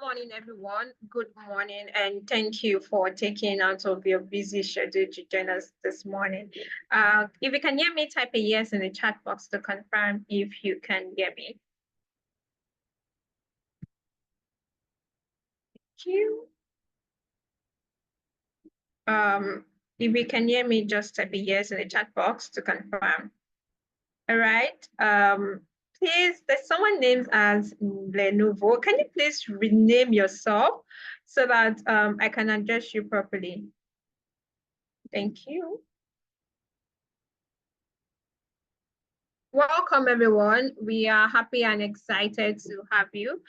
Morning, everyone. Good morning, and thank you for taking out of your busy schedule to join us this morning. If you can hear me, type a yes in the chat box to confirm if you can hear me. Thank you. If you can hear me, just type a yes in the chat box to confirm. All right. Please, there's someone named as Lenovo. Can you please rename yourself so that I can address you properly? Thank you. Welcome, everyone. We are happy and excited to have you.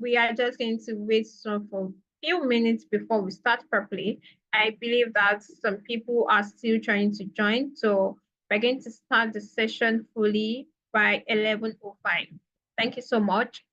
We are just going to wait for a few minutes before we start properly. I believe that some people are still trying to join, so we're going to start the session fully by 11:05. Thank you so much.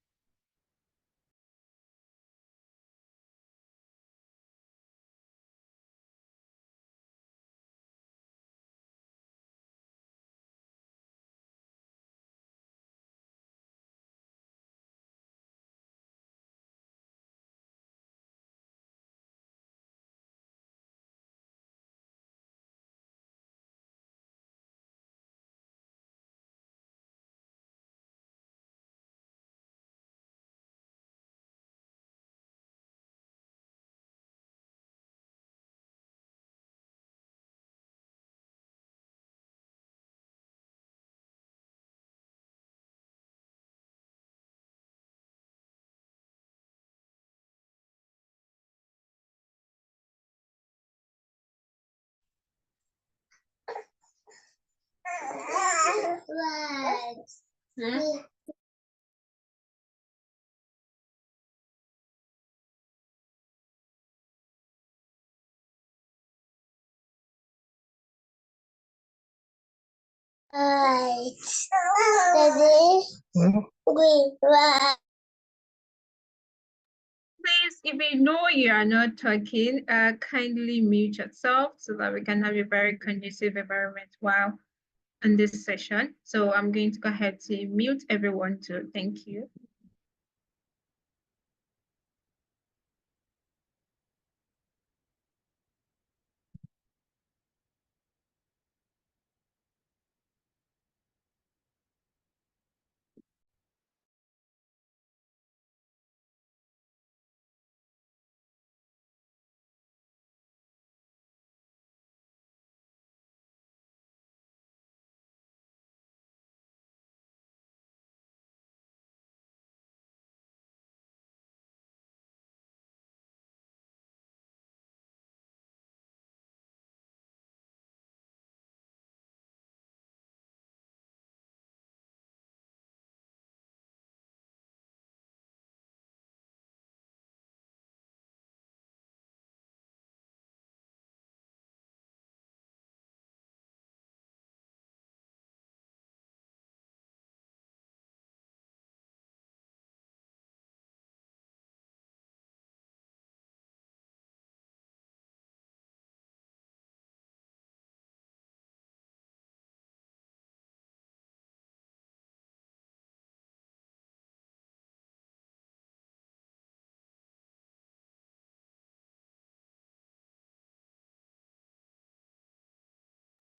Please, if you know you are not talking, kindly mute yourself so that we can have a very conducive environment while in this session. So I'm going to go ahead to mute everyone too. Thank you.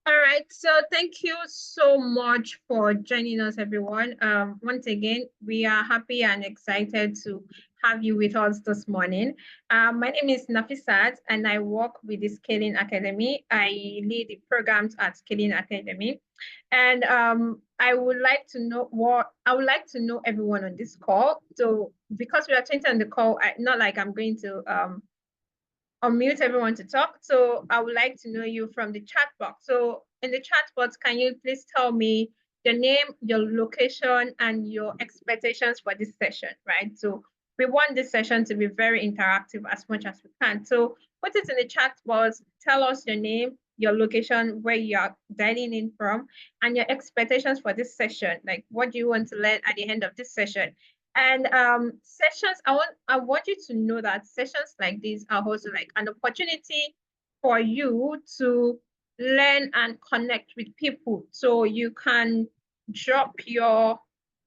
All right, so thank you so much for joining us, everyone. Once again, we are happy and excited to have you with us this morning. My name is Nafisat, and I work with the Scaling Academy. I lead the programs at Scaling Academy, and I would like to know everyone on this call. So because we are 20 on the call, not like I'm going to unmute everyone to talk. So I would like to know you from the chat box. So in the chat box, can you please tell me your name, your location, and your expectations for this session, right? So we want this session to be very interactive as much as we can. So put it in the chat box, tell us your name, your location, where you are dialing in from, and your expectations for this session. Like, what do you want to learn at the end of this session? And sessions, I want you to know that sessions like these are also like an opportunity for you to learn and connect with people. So you can drop your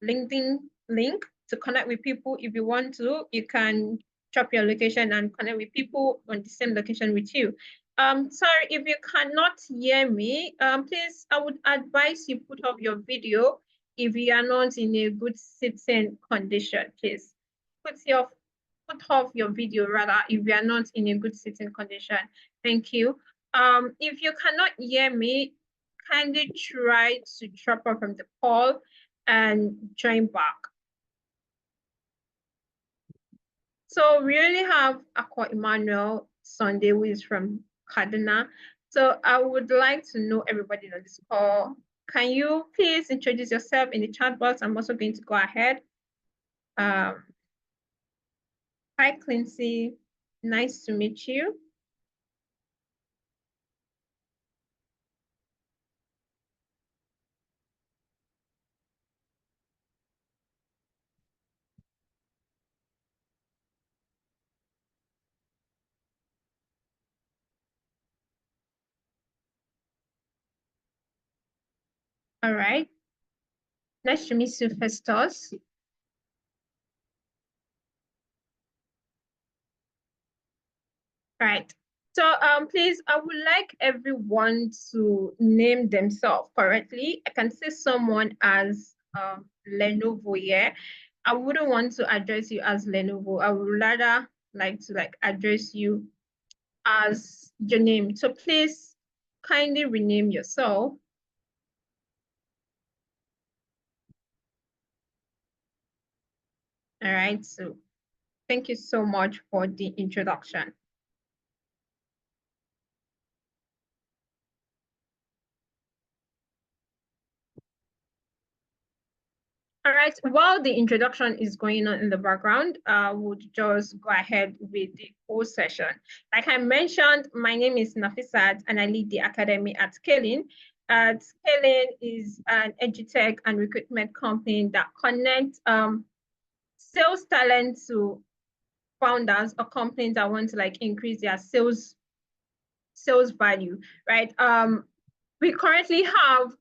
LinkedIn link to connect with people. If you want to, you can drop your location and connect with people on the same location with you. Sorry, if you cannot hear me, please, I would advise you put off your video if you are not in a good sitting condition, please. Put your put off your video rather if you are not in a good sitting condition. Thank you. If you cannot hear me, kindly try to drop off from the call and join back. So we only have Akwa Emmanuel Sunday, who is from Kaduna. So I would like to know everybody on this call. Can you please introduce yourself in the chat box? I'm also going to go ahead. Hi, Clincy. Nice to meet you. All right. Nice to meet you, Festus. Right. So please, I would like everyone to name themselves correctly. I can see someone as Lenovo here. I wouldn't want to address you as Lenovo. I would rather like to address you as your name. So please kindly rename yourself. All right. So thank you so much for the introduction. All right, while the introduction is going on in the background, I would just go ahead with the whole session. Like I mentioned, my name is Nafisat and I lead the academy at Scaling. Scaling is an edutech and recruitment company that connects sales talent to founders or companies that want to increase their sales value, right? We currently have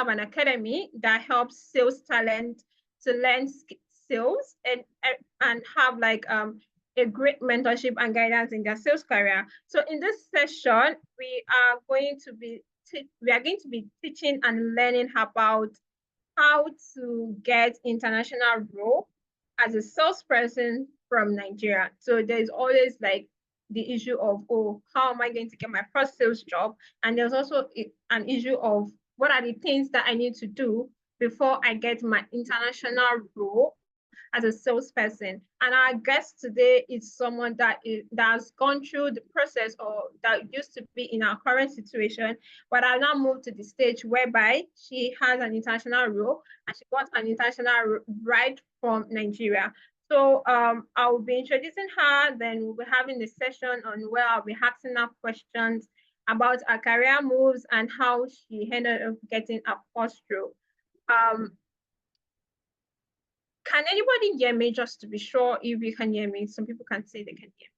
an academy that helps sales talent to learn sales and have a great mentorship and guidance in their sales career. So in this session, we are going to be teaching and learning about how to get international role as a salesperson from Nigeria. So there's always the issue of, oh, how am I going to get my first sales job? And there's also an issue of what are the things that I need to do before I get my international role as a salesperson. And our guest today is someone that has gone through the process or that used to be in our current situation, but I now moved to the stage whereby she has an international role and she got an international right from Nigeria. So I'll be introducing her, then we'll be having a session on where I'll be asking her questions about her career moves and how she ended up getting a first role. Can anybody hear me, just to be sure if you can hear me? Some people can say they can hear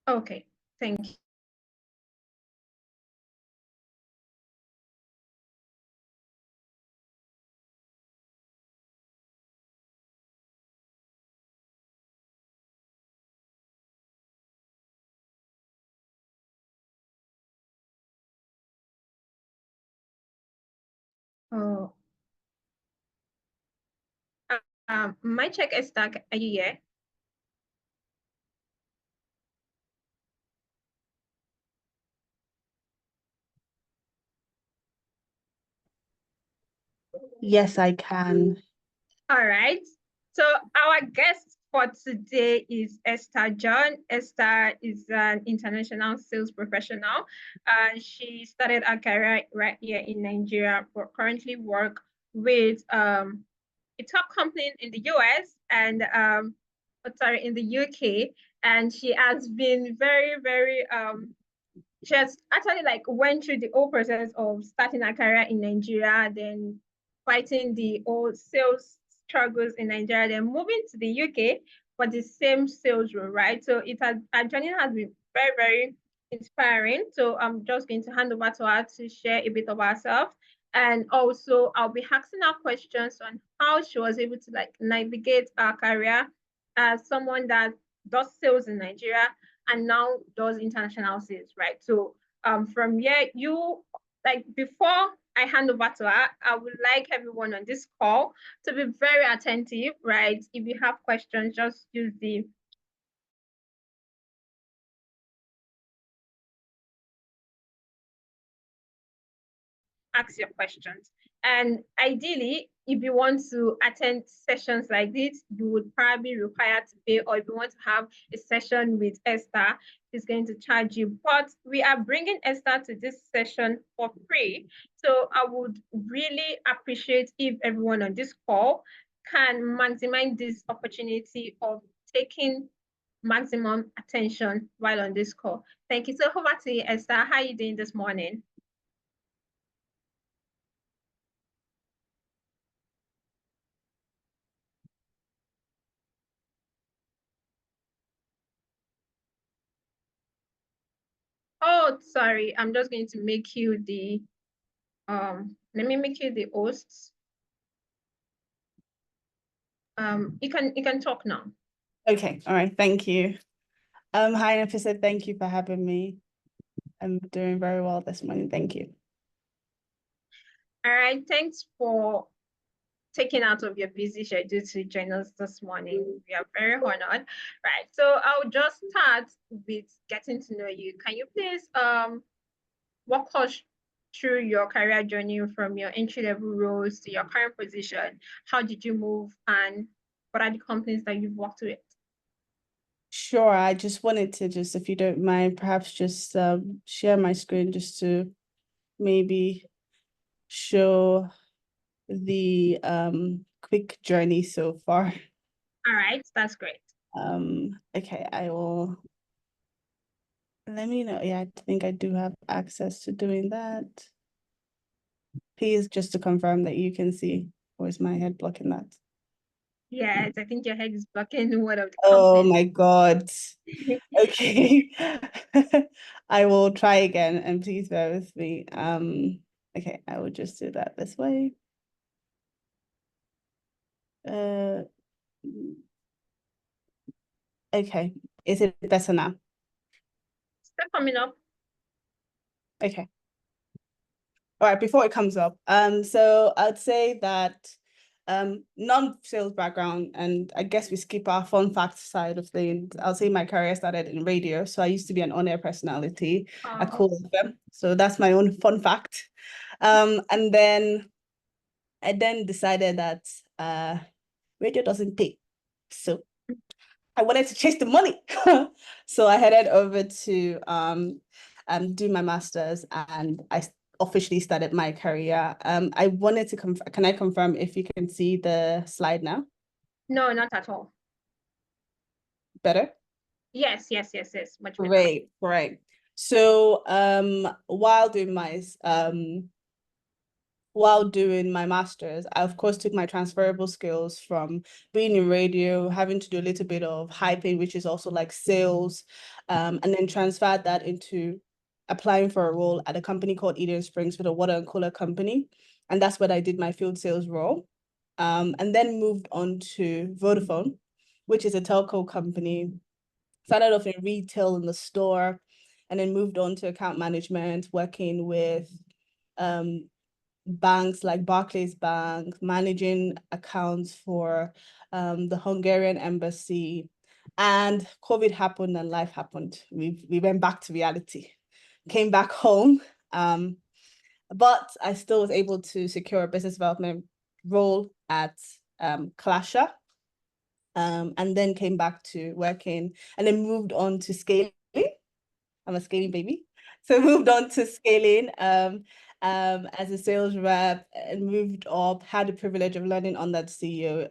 me. Okay, thank you. Oh, my check is stuck. Are you here? Yes, I can. All right. So our guest for today is Esther John. Esther is an international sales professional. She started her career right here in Nigeria, but currently work with a top company in the US and in the UK. And she has been very, very she has actually went through the whole process of starting her career in Nigeria, then fighting the old sales struggles in Nigeria, then moving to the UK for the same sales role, right? So it has her journey has been very, very inspiring. So I'm just going to hand over to her to share a bit of herself. And also I'll be asking her questions on how she was able to like navigate her career as someone that does sales in Nigeria and now does international sales, right? So from here, you like before I hand over to her, I would like everyone on this call to be very attentive, right? If you have questions, just use the ask your questions. And ideally, if you want to attend sessions like this, you would probably require to pay, or if you want to have a session with Esther, she's going to charge you. But we are bringing Esther to this session for free. So I would really appreciate if everyone on this call can maximize this opportunity of taking maximum attention while on this call. Thank you. So over to you, Esther. How are you doing this morning? Oh, sorry. I'm just going to make you the let me make you the host. You can talk now. Okay, all right, thank you. Hi, Nafisa, thank you for having me. I'm doing very well this morning, thank you. All right, thanks for taking out of your busy schedule to join us this morning. We are very honored. Right. So I'll just start with getting to know you. Can you please walk us through your career journey from your entry-level roles to your current position? How did you move and what are the companies that you've worked with? Sure, I just wanted to if you don't mind, perhaps just share my screen just to maybe show the quick journey so far. All right, that's great. Okay, I will let me know. Yeah, I think I do have access to doing that. Please, just to confirm that you can see, or is my head blocking that? Yes, I think your head is blocking one of the Oh companies. my God. Okay. I will try again and please bear with me. Okay, I will just do that this way. Uh, okay. Is it better now? Still coming up. Okay. All right, before it comes up, so I'd say that non-sales background, and I guess we skip our fun fact side of things. I'll say my career started in radio, so I used to be an on-air personality at Cool FM. So that's my own fun fact. And then I then decided that radio doesn't pay, so I wanted to chase the money. So I headed over to do my master's, and I officially started my career. I wanted to can I confirm if you can see the slide now? No, not at all. Better? Yes, yes, yes, yes, much better. Great, great. So while doing my master's, I of course took my transferable skills from being in radio, having to do a little bit of hyping, which is also like sales, and then transferred that into applying for a role at a company called Eden Springs with a water and cooler company. And that's when I did my field sales role. And then moved on to Vodafone, which is a telco company. Started off in retail in the store, and then moved on to account management, working with banks like Barclays Bank, managing accounts for the Hungarian embassy. And COVID happened and life happened. We went back to reality, came back home. But I still was able to secure a business development role at Clasher. And then came back to working and then moved on to scaling. I'm a scaling baby. So moved on to scaling as a sales rep and moved up, had the privilege of learning under the CEO,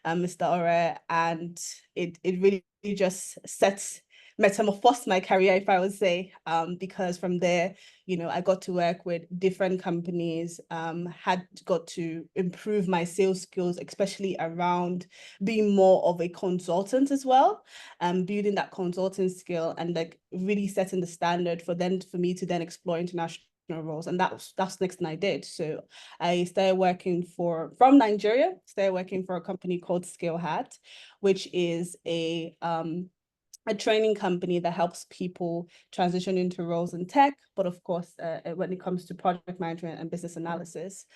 Mr. Ore, and it really just sets metamorphosed my career, if I would say, because from there, I got to work with different companies, had got to improve my sales skills, especially around being more of a consultant as well, building that consulting skill and like really setting the standard for me to then explore international roles. And that's the next thing I did. So I started working from Nigeria, started working for a company called Skillhat, which is a training company that helps people transition into roles in tech, but of course, when it comes to project management and business analysis,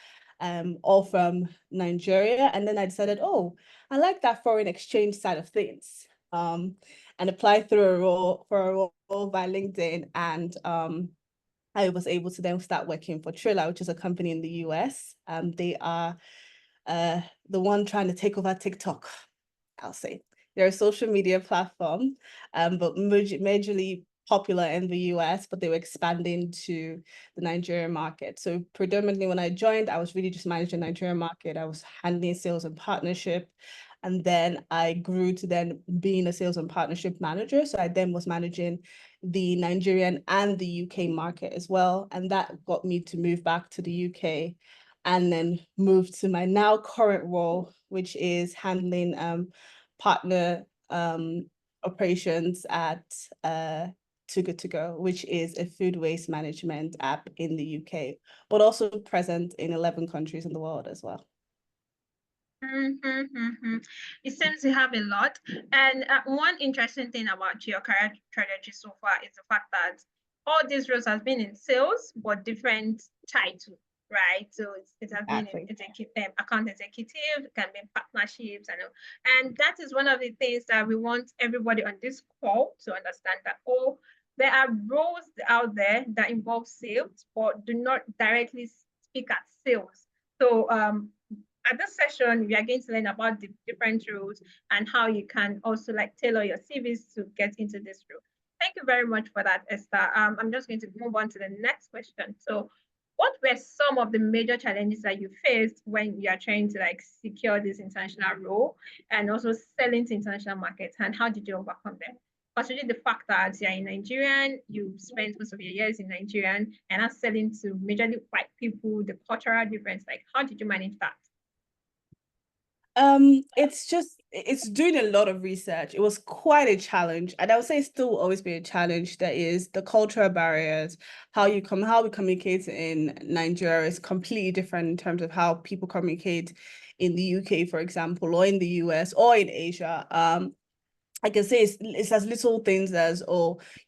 all from Nigeria. And then I decided, oh, I like that foreign exchange side of things, and applied for a role by LinkedIn. And I was able to then start working for Triller, which is a company in the US. They are the one trying to take over TikTok, I'll say. They're a social media platform, but majorly popular in the US, but they were expanding to the Nigerian market. So predominantly when I joined, I was really just managing the Nigerian market. I was handling sales and partnership. And then I grew to then being a sales and partnership manager. So I then was managing the Nigerian and the UK market as well. And that got me to move back to the UK and then move to my now current role, which is handling partner operations at Too Good To Go, which is a food waste management app in the UK, but also present in 11 countries in the world as well. It seems you have a lot. And one interesting thing about your career trajectory so far is the fact that all these roles has been in sales, but different titles, right? So it has been in account executive, it can be in partnerships, and that is one of the things that we want everybody on this call to understand that there are roles out there that involve sales, but do not directly speak at sales. So at this session, we are going to learn about the different roles and how you can also like tailor your CVs to get into this role. Thank you very much for that, Esther. I'm just going to move on to the next question. So, what were some of the major challenges that you faced when you are trying to like secure this international role and also selling to international markets, and how did you overcome them? Considering the fact that you're in Nigerian, you spent most of your years in Nigerian, and are selling to majorly white people, the cultural difference, like how did you manage that? It's doing a lot of research. It was quite a challenge, and I would say still will always be a challenge. That is the cultural barriers, how we communicate in Nigeria is completely different in terms of how people communicate in the UK, for example, or in the US or in Asia. I can say it's as little things as,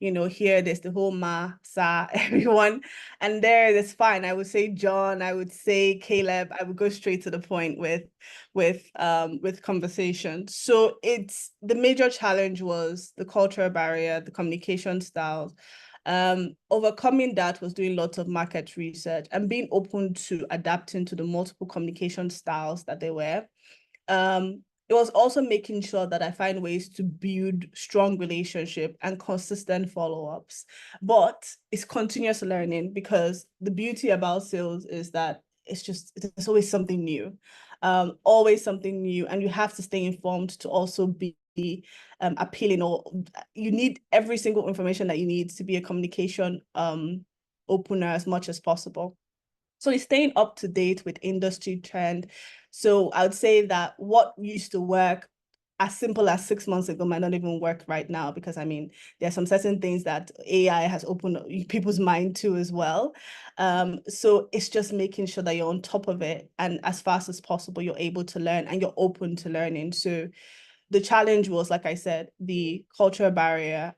here there's the whole ma, sa, everyone, and there it's fine. I would say John, I would say Caleb, I would go straight to the point with conversation. So it's the major challenge was the cultural barrier, the communication styles. Overcoming that was doing lots of market research and being open to adapting to the multiple communication styles that they were. It was also making sure that I find ways to build strong relationship and consistent follow-ups. But it's continuous learning, because the beauty about sales is that it's always something new. Always something new, and you have to stay informed to also be appealing, or you need every single information that you need to be a communication opener as much as possible. So it's staying up to date with industry trend. So I would say that what used to work as simple as 6 months ago might not even work right now, because I mean, there are some certain things that AI has opened people's mind to as well. So it's just making sure that you're on top of it, and as fast as possible, you're able to learn and you're open to learning. So the challenge was, like I said, the cultural barrier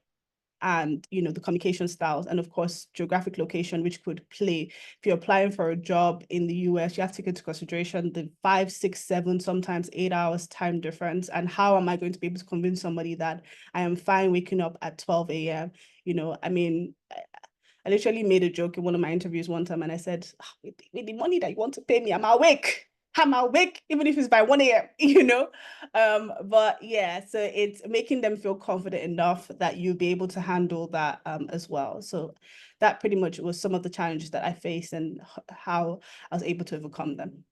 and the communication styles, and of course geographic location, which could play. If you're applying for a job in the US, you have to take into consideration the 5, 6, 7, sometimes 8 hours time difference. And how am I going to be able to convince somebody that I am fine waking up at 12 a.m.? I mean, I literally made a joke in one of my interviews one time, and I said, with the money that you want to pay me, I'm awake, even if it's by 1 a.m., but yeah, so it's making them feel confident enough that you'll be able to handle that as well. So that pretty much was some of the challenges that I faced and how I was able to overcome them.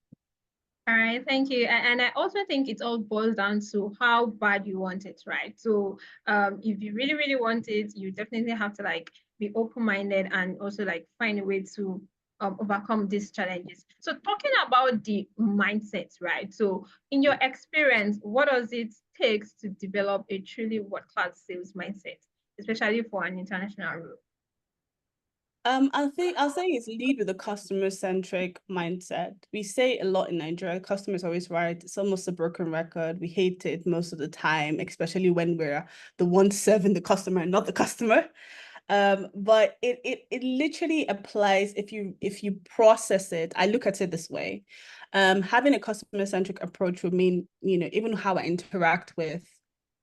All right, thank you. And I also think it all boils down to how bad you want it, right? So if you really, really want it, you definitely have to like be open-minded and also like find a way to overcome these challenges. So talking about the mindset, right? So in your experience, what does it take to develop a truly world-class sales mindset, especially for an international role? I'll say it's lead with a customer-centric mindset. We say a lot in Nigeria, customer is always right. It's almost a broken record. We hate it most of the time, especially when we're the one serving the customer and not the customer. But it literally applies if you process it. I look at it this way. Having a customer-centric approach would mean, even how I interact with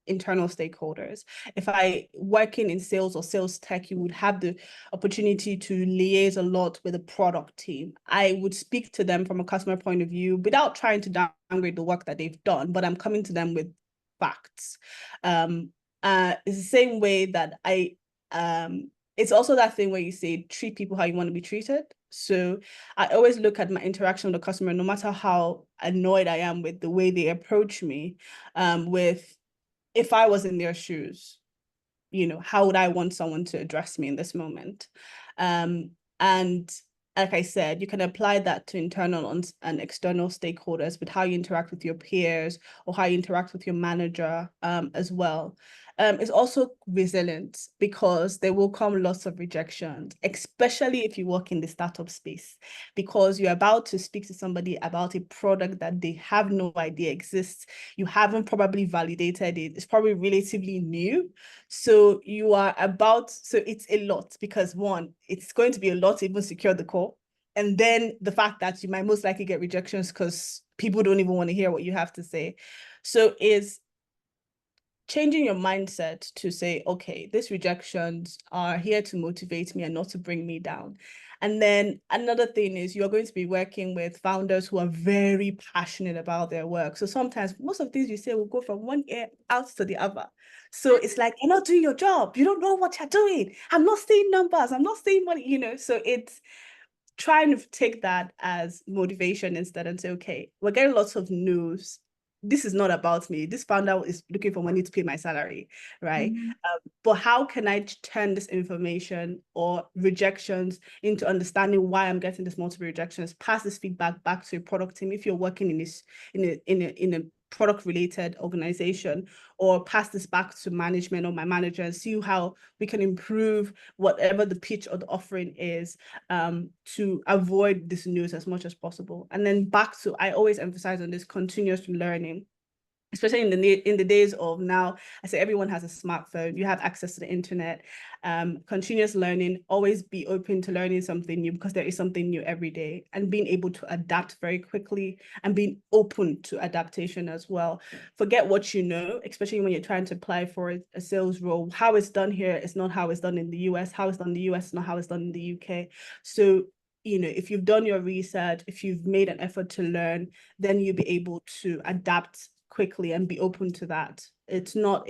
internal stakeholders. If I working in sales or sales tech, you would have the opportunity to liaise a lot with the product team. I would speak to them from a customer point of view without trying to downgrade the work that they've done, but I'm coming to them with facts. It's the same way that it's also that thing where you say treat people how you want to be treated. So I always look at my interaction with the customer, no matter how annoyed I am with the way they approach me, with if I was in their shoes, how would I want someone to address me in this moment? And like I said, you can apply that to internal and external stakeholders with how you interact with your peers or how you interact with your manager as well. It's also resilience because there will come lots of rejections, especially if you work in the startup space, because you're about to speak to somebody about a product that they have no idea exists. You haven't probably validated it. It's probably relatively new. So it's a lot because one, it's going to be a lot to even secure the call. And then the fact that you might most likely get rejections because people don't even want to hear what you have to say. So is changing your mindset to say, okay, these rejections are here to motivate me and not to bring me down. And then another thing is you're going to be working with founders who are very passionate about their work. So sometimes most of things you say will go from one ear out to the other. So it's like, you're not doing your job. You don't know what you're doing. I'm not seeing numbers. I'm not seeing money. So it's trying to take that as motivation instead and say, okay, we're getting lots of news. This is not about me. This founder is looking for money to pay my salary, right? Mhm. But how can I turn this information or rejections into understanding why I'm getting this multiple rejections? Pass this feedback back to your product team if you're working in a product related organization, or pass this back to management or my manager and see how we can improve whatever the pitch or the offering is, to avoid this news as much as possible. And then back to, I always emphasize on this continuous learning, especially in the days of now. I say everyone has a smartphone, you have access to the internet. Continuous learning, always be open to learning something new because there is something new every day, and being able to adapt very quickly and being open to adaptation as well. Forget what you know, especially when you're trying to apply for a sales role. How it's done here is not how it's done in the US. How it's done in the US is not how it's done in the UK. So if you've done your research, if you've made an effort to learn, then you'll be able to adapt quickly and be open to that. It's not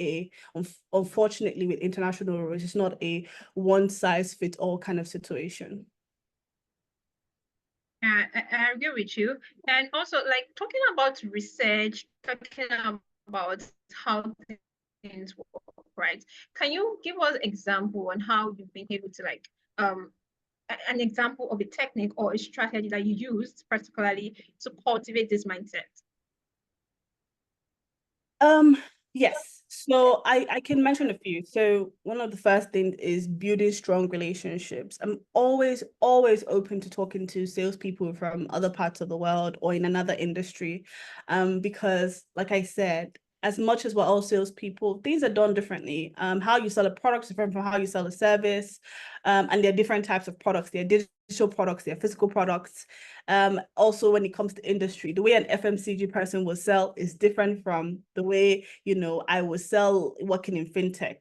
unfortunately with international roles, it's not a one size fits all kind of situation. I agree with you. And also, like talking about research, talking about how things work, right? Can you give us example on how you've been able to like an example of a technique or a strategy that you used particularly to cultivate this mindset? Um, yes. So I can mention a few. So one of the first things is building strong relationships. I'm always open to talking to salespeople from other parts of the world or in another industry. Because like I said, as much as we're all salespeople, things are done differently. How you sell a product is different from how you sell a service. And there are different types of products. There are digital products, there are physical products. Also, when it comes to industry, the way an FMCG person will sell is different from the way, I will sell working in fintech.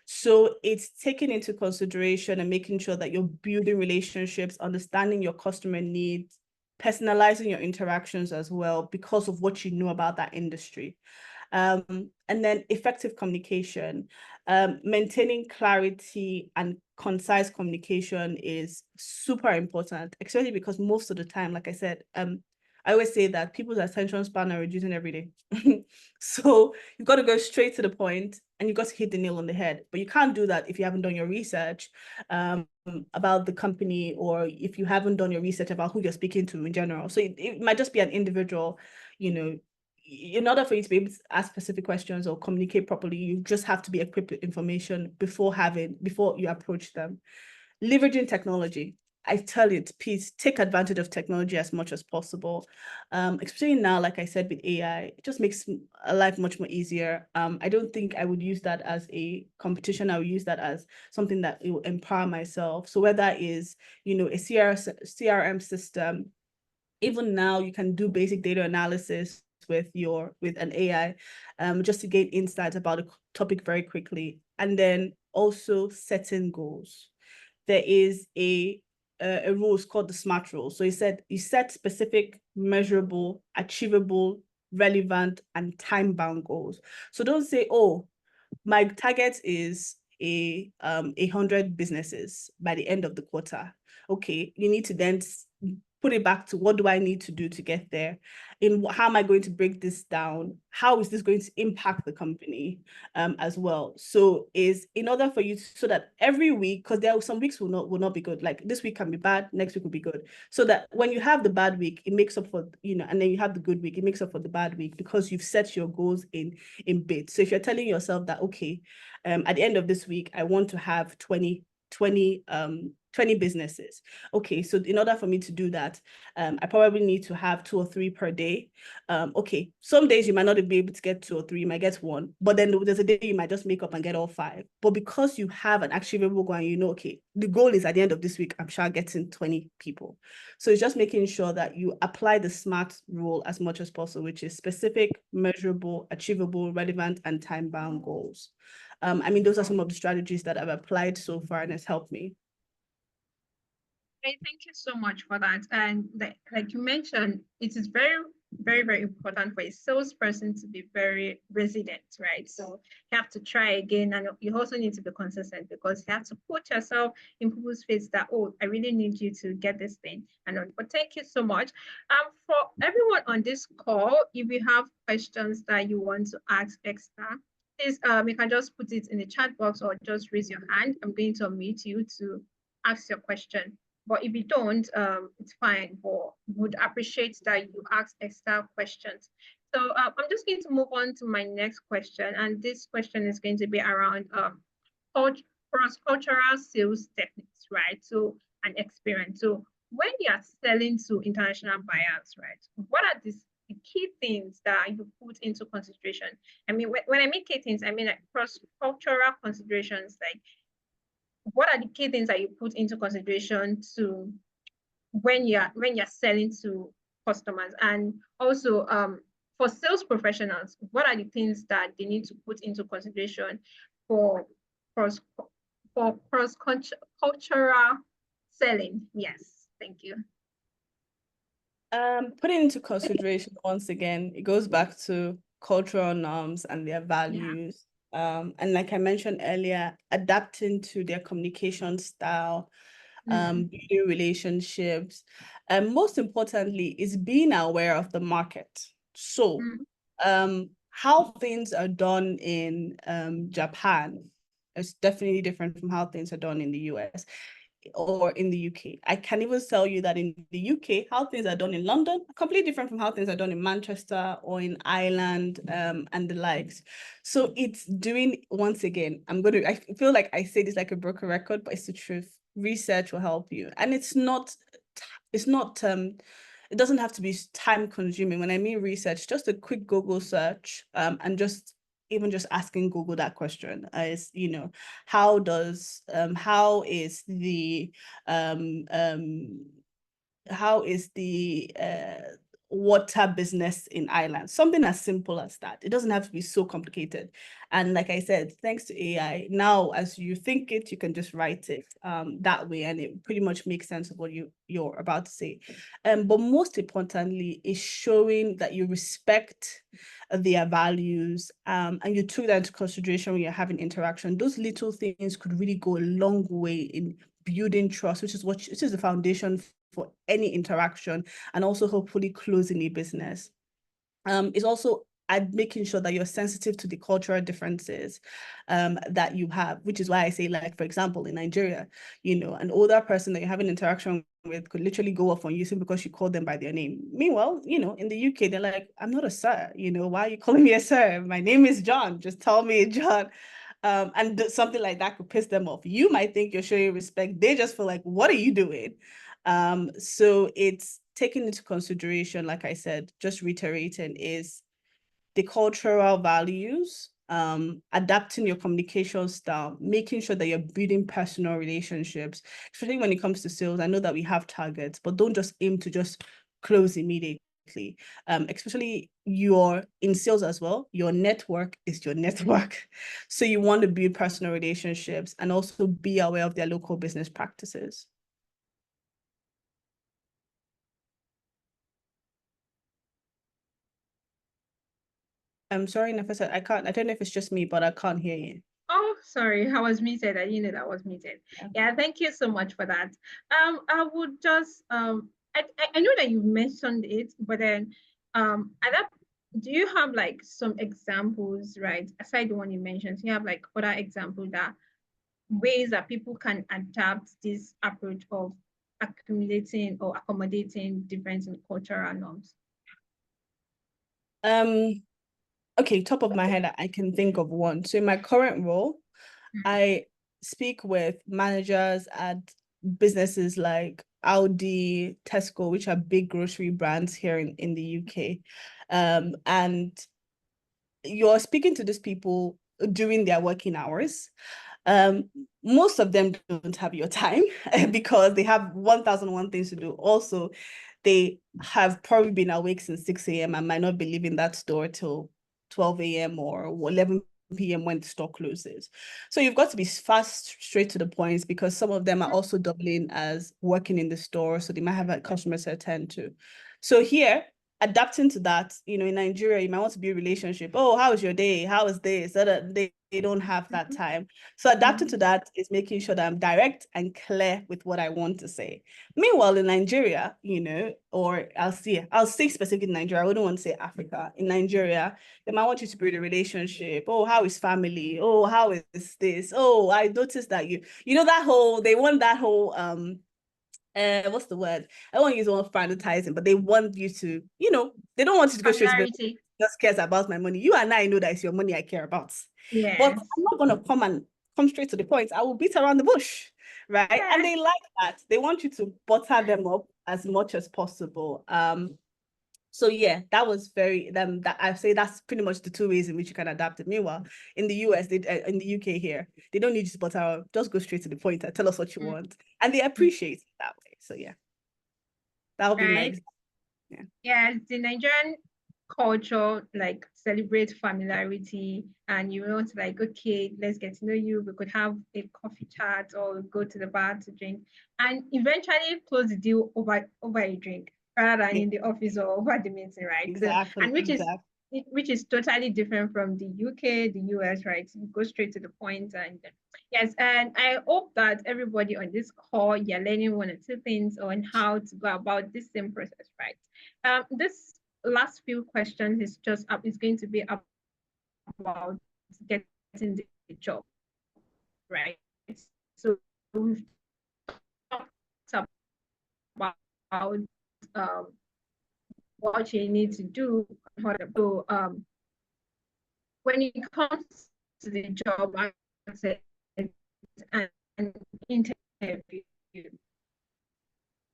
So it's taking into consideration and making sure that you're building relationships, understanding your customer needs, personalizing your interactions as well because of what you know about that industry. And then effective communication. Maintaining clarity and concise communication is super important, especially because most of the time, like I said, I always say that people's attention span are reducing every day. So you've got to go straight to the point and you've got to hit the nail on the head. But you can't do that if you haven't done your research about the company, or if you haven't done your research about who you're speaking to in general. So it might just be an individual, you know, in order for you to be able to ask specific questions or communicate properly, you just have to be equipped with information before you approach them. Leveraging technology. I tell you, please take advantage of technology as much as possible. Especially now, like I said, with AI, it just makes life much more easier. I don't think I would use that as a competition. I would use that as something that will empower myself. So whether that is, a CRM system, even now you can do basic data analysis with an AI, just to gain insights about a topic very quickly. And then also setting goals. There is a rule, it's called the SMART rule. So he said you set specific, measurable, achievable, relevant, and time-bound goals. So don't say, oh, my target is 100 businesses by the end of the quarter. Okay, you need to then put it back to, what do I need to do to get there? How am I going to break this down? How is this going to impact the company as well? So is in order for you so that every week, because there are some weeks will not be good. Like this week can be bad, next week will be good. So that when you have the bad week, it makes up for, and then you have the good week, it makes up for the bad week, because you've set your goals in bits. So if you're telling yourself that, okay, at the end of this week, I want to have 20 businesses. Okay, so in order for me to do that, I probably need to have 2 or 3 per day. Okay, some days you might not be able to get 2 or 3, you might get 1, but then there's a day you might just make up and get all 5. But because you have an achievable goal and okay, the goal is at the end of this week, I'm sure getting 20 people. So it's just making sure that you apply the SMART rule as much as possible, which is specific, measurable, achievable, relevant, and time-bound goals. I mean, those are some of the strategies that I've applied so far, and it's helped me. Okay, thank you so much for that. And like you mentioned, it is very, very, very important for a salesperson to be very resilient, right? So you have to try again, and you also need to be consistent, because you have to put yourself in people's face that, oh, I really need you to get this thing. But thank you so much. For everyone on this call, if you have questions that you want to ask extra, please you can just put it in the chat box or just raise your hand. I'm going to unmute you to ask your question. But if you don't, it's fine. But would appreciate that you ask extra questions. So I'm just going to move on to my next question. And this question is going to be around cross-cultural sales techniques, right? So, and experience. So when you are selling to international buyers, right, what are the key things that you put into consideration? I mean, when I mean key things, I mean like cross-cultural considerations, like what are the key things that you put into consideration to when you're selling to customers? And also for sales professionals, what are the things that they need to put into consideration for cross cultural selling? Yes, thank you. Putting into consideration, once again, it goes back to cultural norms and their values. And like I mentioned earlier, adapting to their communication style, building relationships, and most importantly is being aware of the market. So how things are done in Japan is definitely different from how things are done in the US or in the UK. I can even tell you that in the UK, how things are done in London are completely different from how things are done in Manchester or in Ireland and the likes. So it's doing, once again, I feel like I say this like a broken record, but it's the truth. Research will help you. And it doesn't have to be time consuming. When I mean research, just a quick Google search and just asking Google that question is, how is the water business in Ireland? Something as simple as that. It doesn't have to be so complicated. And like I said, thanks to AI, now as you think it, you can just write it that way, and it pretty much makes sense of what you're about to say. But most importantly is showing that you respect their values and you took that into consideration when you're having interaction. Those little things could really go a long way in building trust, which is the foundation for any interaction, and also hopefully closing a business. It's also making sure that you're sensitive to the cultural differences that you have, which is why I say, like, for example, in Nigeria, an older person that you have an interaction with could literally go off on you simply because you called them by their name. Meanwhile, in the UK, they're like, I'm not a sir, why are you calling me a sir? My name is John, just tell me John. And something like that could piss them off. You might think you're showing respect. They just feel like, what are you doing? So it's taking into consideration, like I said, just reiterating, is the cultural values, adapting your communication style, making sure that you're building personal relationships, especially when it comes to sales. I know that we have targets, but don't just aim to just close immediately. Especially you're in sales as well, your network is your network. So you want to build personal relationships and also be aware of their local business practices. I'm sorry, Nafisa, I don't know if it's just me, but I can't hear you. Oh, sorry, I was muted. I didn't know that was muted. Yeah, thank you so much for that. I would just I know that you mentioned it, but then at that, do you have like some examples, right? Aside the one you mentioned, do you have like other examples that ways that people can adapt this approach of accumulating or accommodating difference in cultural norms? Okay, top of my head, I can think of one. So in my current role, I speak with managers at businesses like Audi, Tesco, which are big grocery brands here in the UK. And you're speaking to these people during their working hours. Most of them don't have your time because they have 1,001 things to do. Also, they have probably been awake since 6 a.m. and might not be leaving that store till 12 a.m. or 11 p.m. when the store closes. So you've got to be fast, straight to the points, because some of them are also doubling as working in the store. So they might have customers to attend to. So here, adapting to that, in Nigeria, you might want to be a relationship. Oh, how was your day? How was this? So that they don't have that time. So adapting to that is making sure that I'm direct and clear with what I want to say. Meanwhile, in Nigeria, or I'll say specifically in Nigeria, I wouldn't want to say Africa. In Nigeria, they might want you to build a relationship. Oh, how is family? Oh, how is this? Oh, I noticed that they want that whole what's the word? I don't want to use the word fantasizing, but they want you to, they don't want you to go straight to the Familiarity. just cares about my money. You and I know that it's your money I care about. But Yes. I'm not gonna come straight to the point. I will beat around the bush, right? And Yeah. they like that. They want you to butter them up as much as possible. So yeah, that was that I say that's pretty much the two ways in which you can adapt it. Meanwhile, in the US, in the UK here, they don't need you to butter up. Just go straight to the point and tell us what you want, and they appreciate it that way. So yeah, that would be my Right. example. Yeah. Yes, the Nigerian culture like celebrate familiarity, and you want to like, okay, let's get to know you. We could have a coffee chat or go to the bar to drink, and eventually close the deal over a drink rather than Yeah, in the office or over the meeting, right? So, exactly, and exactly. which is totally different from the UK, the US, right? You go straight to the point, and yes, and I hope that everybody on this call, you're learning one or two things on how to go about this same process, right? This last few questions is just is going to be about getting the job, right? So we've talked about um, what you need to do. So when it comes to the job, I said an interview.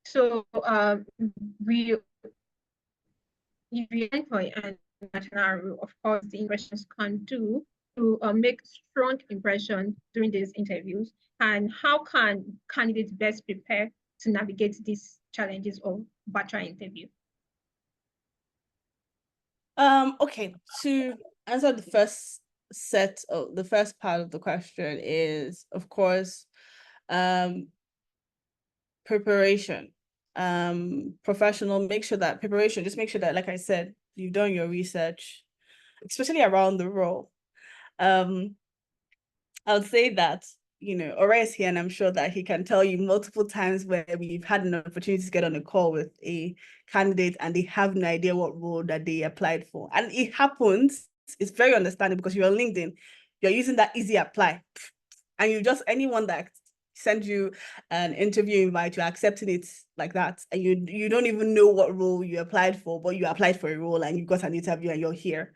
So we if you enter an national, of course, the impressions can do to make strong impression during these interviews, and how can candidates best prepare to navigate these challenges of virtual interview? Okay, to answer the first part of the question is, of course, preparation. Professional, just make sure that, like I said, you've done your research, especially around the role. I would say that Ore is here, and I'm sure that he can tell you multiple times where we've had an opportunity to get on a call with a candidate and they have no idea what role that they applied for. And it happens, it's very understandable because you're on LinkedIn, you're using that easy apply. And anyone that sends you an interview invite, you're accepting it like that. And you don't even know what role you applied for, but you applied for a role and you got an interview and you're here.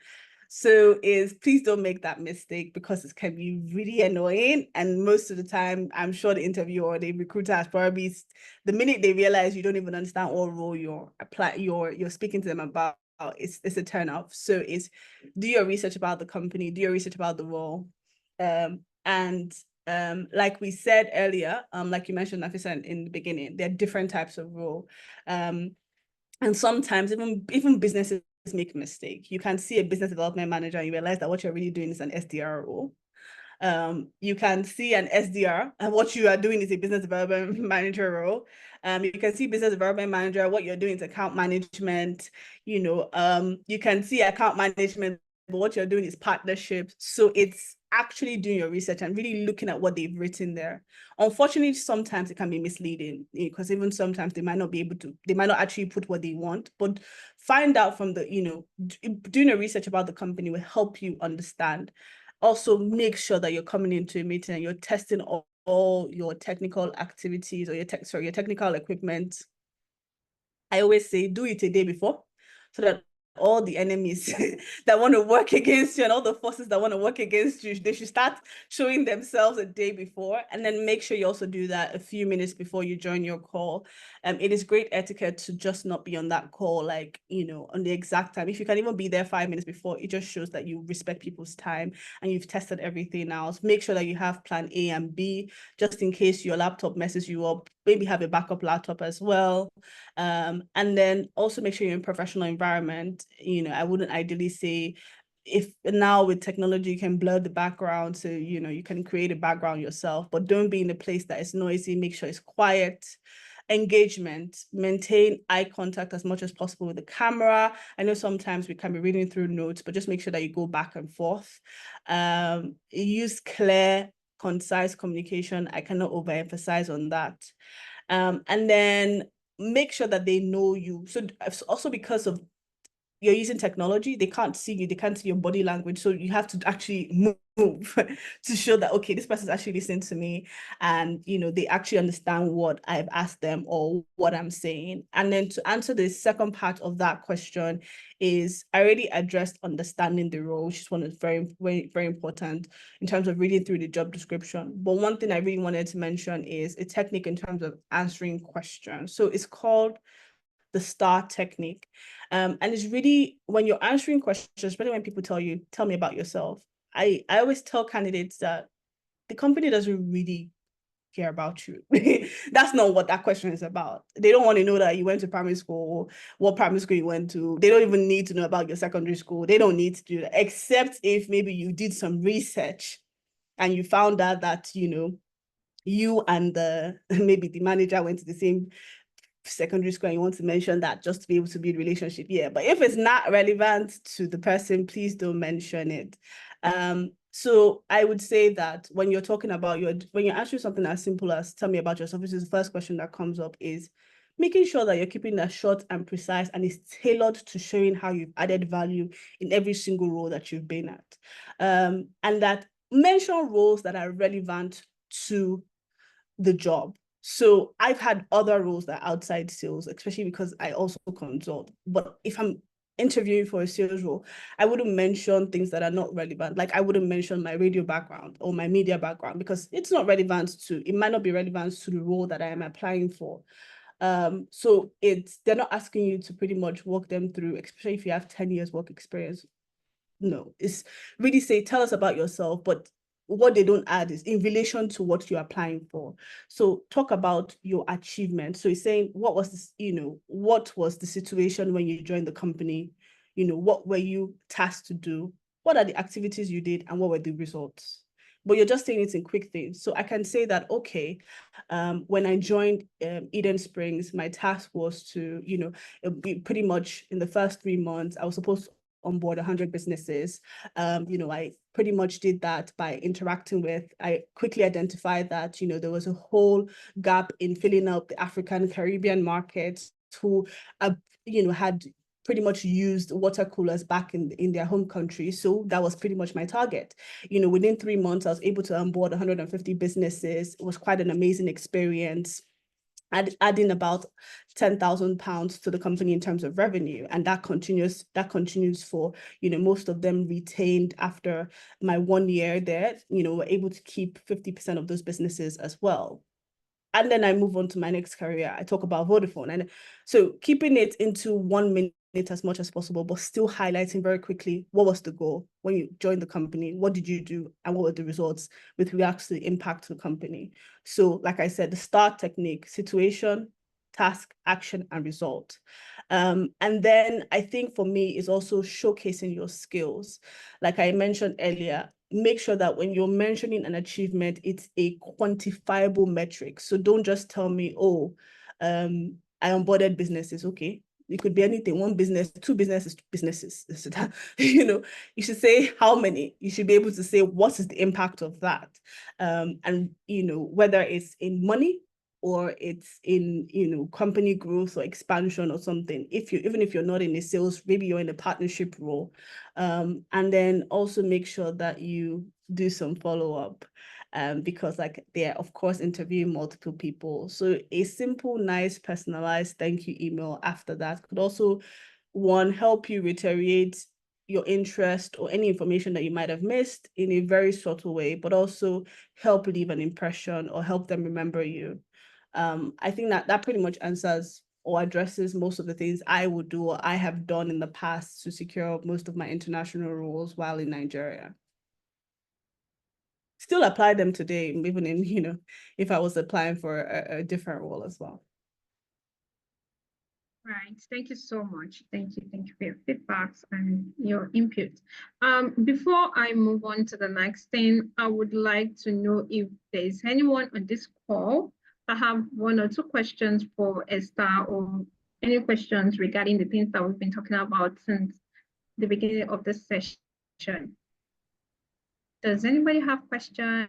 So please don't make that mistake because it can be really annoying. And most of the time, I'm sure the interviewer or the recruiter has probably, the minute they realize you don't even understand what role you're speaking to them about, it's a turn off. So do your research about the company, do your research about the role. And like we said earlier, like you mentioned, Nafisa, in the beginning, there are different types of role. And sometimes even businesses make a mistake. You can see a business development manager and you realize that what you're really doing is an SDR role. You can see an SDR and what you are doing is a business development manager role. You can see business development manager, what you're doing is account management. You can see account management, but what you're doing is partnerships. So it's actually doing your research and really looking at what they've written there. Unfortunately, sometimes it can be misleading because even sometimes they might not actually put what they want, but find out from doing a research about the company will help you understand. Also, make sure that you're coming into a meeting and you're testing all your technical activities or your technical equipment. I always say do it a day before so that all the enemies that want to work against you and all the forces that want to work against you, they should start showing themselves a day before. And then make sure you also do that a few minutes before you join your call. It is great etiquette to just not be on that call, on the exact time. If you can even be there 5 minutes before, it just shows that you respect people's time and you've tested everything else. Make sure that you have plan A and B, just in case your laptop messes you up. Maybe have a backup laptop as well. And then also make sure you're in a professional environment. I wouldn't ideally say, if now with technology you can blur the background, so you can create a background yourself, but don't be in a place that is noisy. Make sure it's quiet. Engagement, maintain eye contact as much as possible with the camera. I know sometimes we can be reading through notes, but just make sure that you go back and forth. Use clear, concise communication. I cannot overemphasize on that. And then make sure that they know you. So also, because of you're using technology, they can't see you, they can't see your body language. So you have to actually move to show that, okay, this person's actually listening to me and, they actually understand what I've asked them or what I'm saying. And then to answer the second part of that question is, I already addressed understanding the role, which is one is very, very, very important in terms of reading through the job description. But one thing I really wanted to mention is a technique in terms of answering questions. So it's called the STAR technique. And it's really, when you're answering questions, especially when people tell me about yourself, I always tell candidates that the company doesn't really care about you. That's not what that question is about. They don't want to know that you went to primary school, what primary school you went to. They don't even need to know about your secondary school. They don't need to do that, except if maybe you did some research and you found out that, you and maybe the manager went to the same secondary school and you want to mention that just to be able to build relationship. Yeah, but if it's not relevant to the person, please don't mention it. So I would say that when you're talking about when you're answering something as simple as tell me about yourself, which is the first question that comes up, is making sure that you're keeping that short and precise and is tailored to showing how you've added value in every single role that you've been at. And that mention roles that are relevant to the job. So I've had other roles that are outside sales, especially because I also consult. But if I'm interviewing for a sales role, I wouldn't mention things that are not relevant. Like I wouldn't mention my radio background or my media background because it might not be relevant to the role that I am applying for. So they're not asking you to pretty much walk them through, especially if you have 10 years work experience. No, it's really say, tell us about yourself, but what they don't add is in relation to what you're applying for. So talk about your achievement. So he's saying, what was the situation when you joined the company? What were you tasked to do? What are the activities you did and what were the results? But you're just saying it in quick things. So I can say that, okay, when I joined Eden Springs, my task was to, pretty much in the first 3 months, I was supposed to onboard 100 businesses. I pretty much did that by interacting with, I quickly identified that, there was a whole gap in filling up the African Caribbean markets who, had pretty much used water coolers back in their home country. So that was pretty much my target. Within 3 months, I was able to onboard 150 businesses. It was quite an amazing experience. Adding about £10,000 to the company in terms of revenue, and that continues for most of them retained after my 1 year there. We're able to keep 50% of those businesses as well. And then I move on to my next career. I talk about Vodafone, and so keeping it into 1 minute as much as possible, but still highlighting very quickly what was the goal when you joined the company, what did you do, and what were the results with regards to the impact to the company. So like I said, the STAR technique: situation, task, action, and result. And then I think for me is also showcasing your skills. Like I mentioned earlier, make sure that when you're mentioning an achievement, it's a quantifiable metric. So don't just tell me, oh, I onboarded businesses. Okay, it could be anything: 1 business, 2 businesses. You should say how many. You should be able to say what is the impact of that, and whether it's in money or it's in company growth or expansion or something. Even if you're not in a sales, maybe you're in a partnership role, and then also make sure that you do some follow-up, because like they're of course interviewing multiple people. So a simple, nice, personalized thank you email after that could also, one, help you reiterate your interest or any information that you might have missed in a very subtle way, but also help leave an impression or help them remember you. I think that pretty much answers or addresses most of the things I would do or I have done in the past to secure most of my international roles while in Nigeria. Still apply them today, even in, if I was applying for a different role as well. Right. Thank you so much. Thank you for your feedbacks and your input. Before I move on to the next thing, I would like to know if there's anyone on this call that have 1 or 2 questions for Esther, or any questions regarding the things that we've been talking about since the beginning of this session. Does anybody have questions?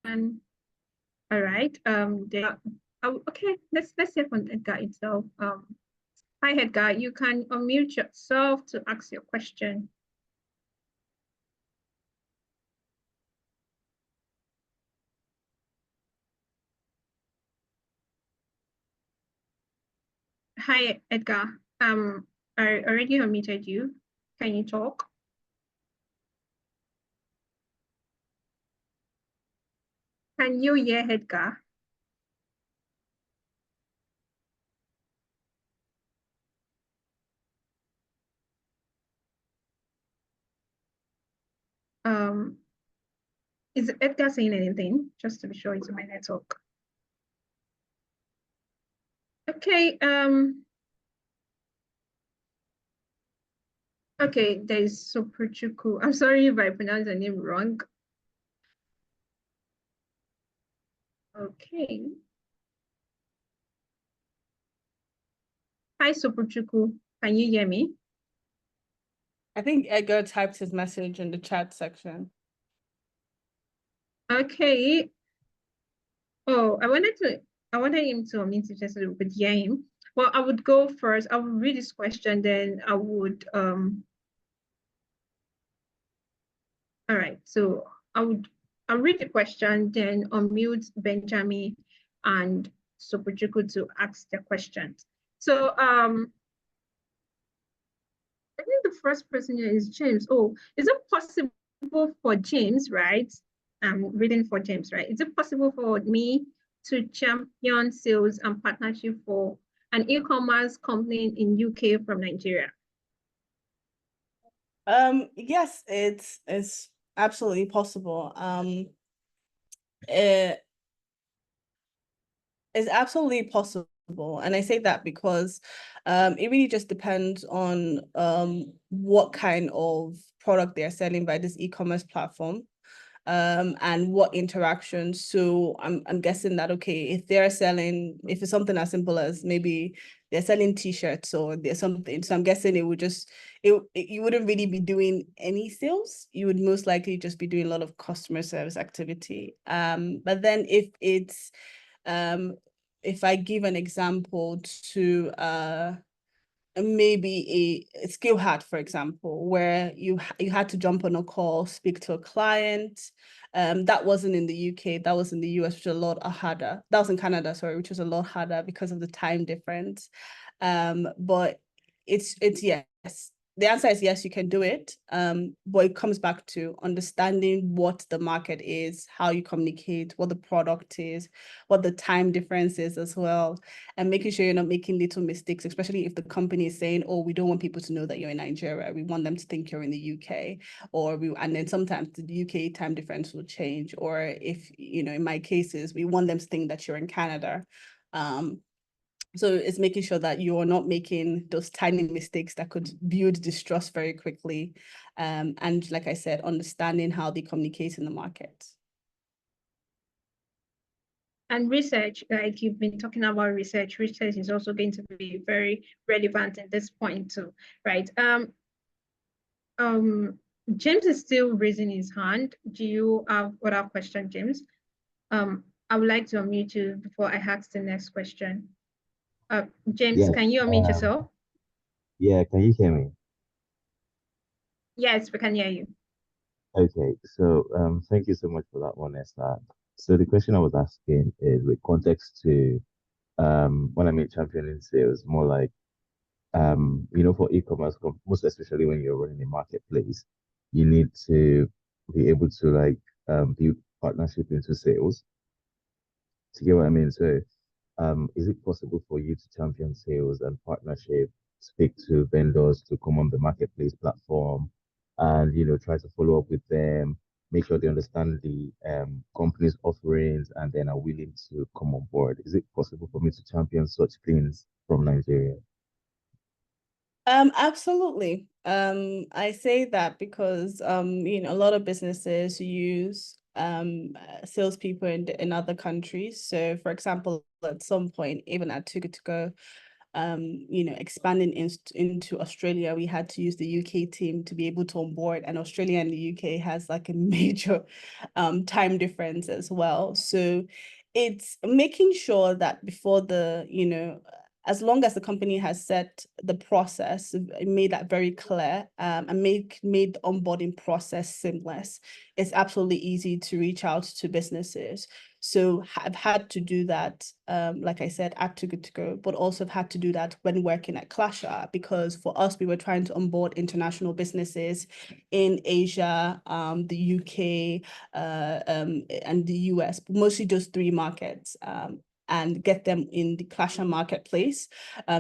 All right. Okay. Let's hear from Edgar itself. Hi, Edgar. You can unmute yourself to ask your question. Hi, Edgar. I already unmuted you. Can you talk? Can you hear Edgar? Is Edgar saying anything? Just to be sure it's my network. Okay. Okay, there's Soprochuku. I'm sorry if I pronounced the name wrong. Okay. Hi, Soprochuku. Can you hear me? I think Edgar typed his message in the chat section. Okay. Oh, I wanted him to unmute just so we could hear him. Well, I would go first. I would read this question, then I would all right. So I'll read the question, then unmute Benjamin and Sopochuku to ask the questions. So I think the first person here is James. Oh, is it possible for James, right? I'm reading for James, right? Is it possible for me to champion sales and partnership for an e-commerce company in UK from Nigeria? Yes, it's absolutely possible. It is absolutely possible. And I say that because it really just depends on what kind of product they're selling by this e-commerce platform. and what interactions. So I'm guessing that, okay, if they're selling, if it's something as simple as maybe they're selling t-shirts or there's something, so I'm guessing it would just you wouldn't really be doing any sales. You would most likely just be doing a lot of customer service activity. But then if I give an example to maybe a skill hat, for example, where you had to jump on a call, speak to a client. That wasn't in the UK, that was in the US, which was a lot harder. That was in Canada, sorry, which was a lot harder because of the time difference. But it's yes. The answer is yes, you can do it. But it comes back to understanding what the market is, how you communicate, what the product is, what the time difference is as well, and making sure you're not making little mistakes, especially if the company is saying, oh, we don't want people to know that you're in Nigeria. We want them to think you're in the UK, and then sometimes the UK time difference will change. Or if, in my cases, we want them to think that you're in Canada. So it's making sure that you're not making those tiny mistakes that could build distrust very quickly. And like I said, understanding how they communicate in the market. And research, like you've been talking about research is also going to be very relevant at this point too, right? James is still raising his hand. Do you have other question, James? I would like to unmute you before I ask the next question. James, Yes. can you unmute yourself? Yeah, can you hear me? Yes, we can hear you. Okay, so thank you so much for that one, Esther. So the question I was asking is with context to when I mean championing sales, more like for e-commerce, most especially when you're running a marketplace, you need to be able to like build partnership into sales. To get what I mean? So is it possible for you to champion sales and partnership, speak to vendors to come on the marketplace platform and, try to follow up with them, make sure they understand the company's offerings and then are willing to come on board? Is it possible for me to champion such things from Nigeria? Absolutely. I say that because a lot of businesses use salespeople in other countries. So for example, at some point, even at Too Good To Go, expanding into Australia, we had to use the UK team to be able to onboard, and Australia and the UK has like a major time difference as well. So it's making sure that before as long as the company has set the process, made that very clear, and made the onboarding process seamless, it's absolutely easy to reach out to businesses. So I've had to do that, like I said, at Too Good To Go, but also have had to do that when working at Clasher, because for us, we were trying to onboard international businesses in Asia, the UK, and the US, mostly those three markets. And get them in the Clasher marketplace,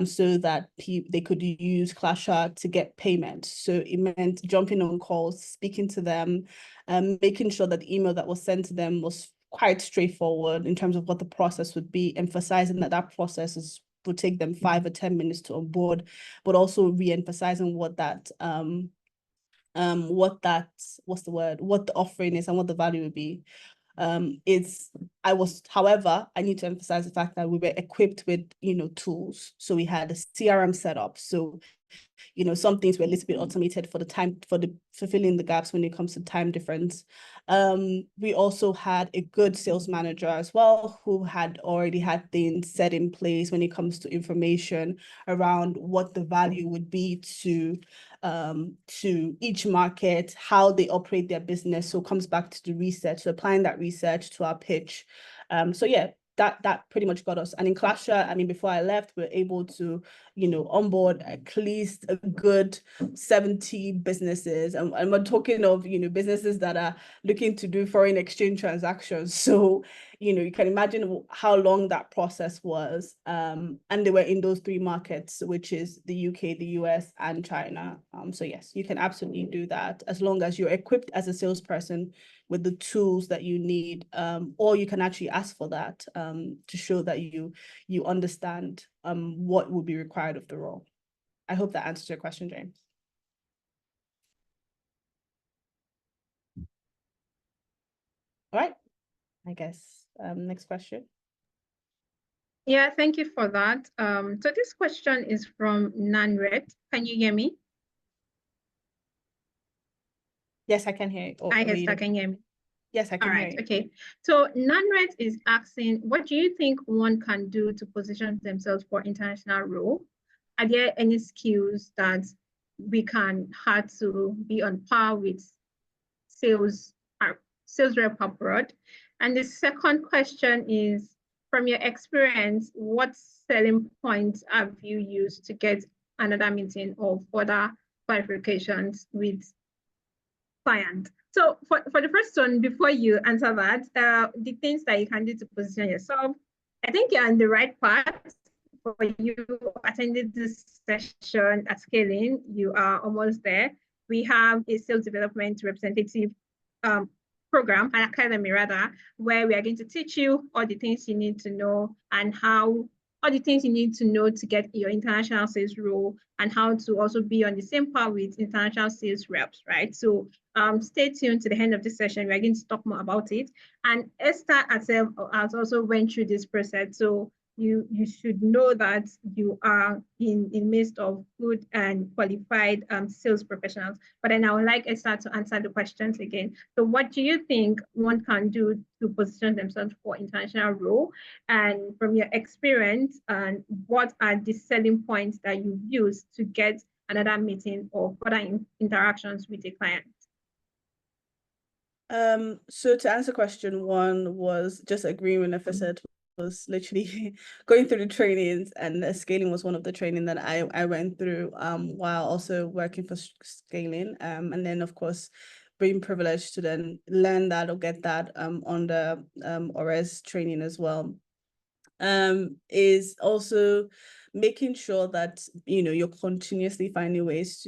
so that they could use Clasher to get payment. So it meant jumping on calls, speaking to them, making sure that the email that was sent to them was quite straightforward in terms of what the process would be, emphasizing that process would take them 5 or 10 minutes to onboard, but also re-emphasizing what the offering is and what the value would be. However, I need to emphasize the fact that we were equipped with, tools. So we had a CRM setup. So, some things were a little bit automated for the fulfilling the gaps when it comes to time difference. We also had a good sales manager as well, who had already had things set in place when it comes to information around what the value would be to each market, how they operate their business. So it comes back to the research, so applying that research to our pitch. So yeah, that pretty much got us. And in Clasher, I mean, before I left, we were able to, onboard at least a good 70 businesses. And we're talking of, businesses that are looking to do foreign exchange transactions. So, you can imagine how long that process was. And they were in those three markets, which is the UK, the US, and China. So yes, you can absolutely do that as long as you're equipped as a salesperson with the tools that you need, or you can actually ask for that to show that you understand what would be required of the role. I hope that answers your question, James. All right, I guess next question. Yeah, thank you for that. So this question is from Nanret. Can you hear me? Yes, I can hear you. Oh, I wait, Hester, can you hear me? yes, I All can hear right, you. okay. So Nanret is asking, what do you think one can do to position themselves for international role? Are there any skills that we can have to be on par with sales, sales rep abroad? And the second question is, from your experience, what selling points have you used to get another meeting or further clarifications with client? So for the first one, before you answer that, the things that you can do to position yourself, I think you're on the right path. For you attending this session at scaling, you are almost there. We have a sales development representative um, program, an academy rather, where we are going to teach you all the things you need to know and how all the things you need to know to get your international sales role and how to also be on the same par with international sales reps, right? So stay tuned to the end of this session. We're going to talk more about it. And Esther herself has also went through this process. So you should know that you are in the midst of good and qualified sales professionals. But then I would like Esther to answer the questions again. So what do you think one can do to position themselves for international role? And from your experience, and what are the selling points that you use to get another meeting or further interactions with a client? So to answer question one was just agreeing with Nefa said, was literally going through the trainings, and the scaling was one of the training that I went through while also working for scaling, and then of course being privileged to then learn that or get that on the ORES training as well, is also making sure that you continuously find ways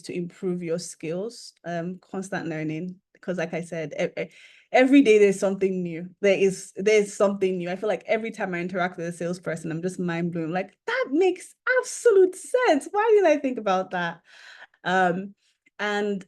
to improve your skills, constant learning, because like I said, every day there's something new. There's something new. I feel like every time I interact with a salesperson, I'm just mind blown, like that makes absolute sense. Why didn't I think about that? And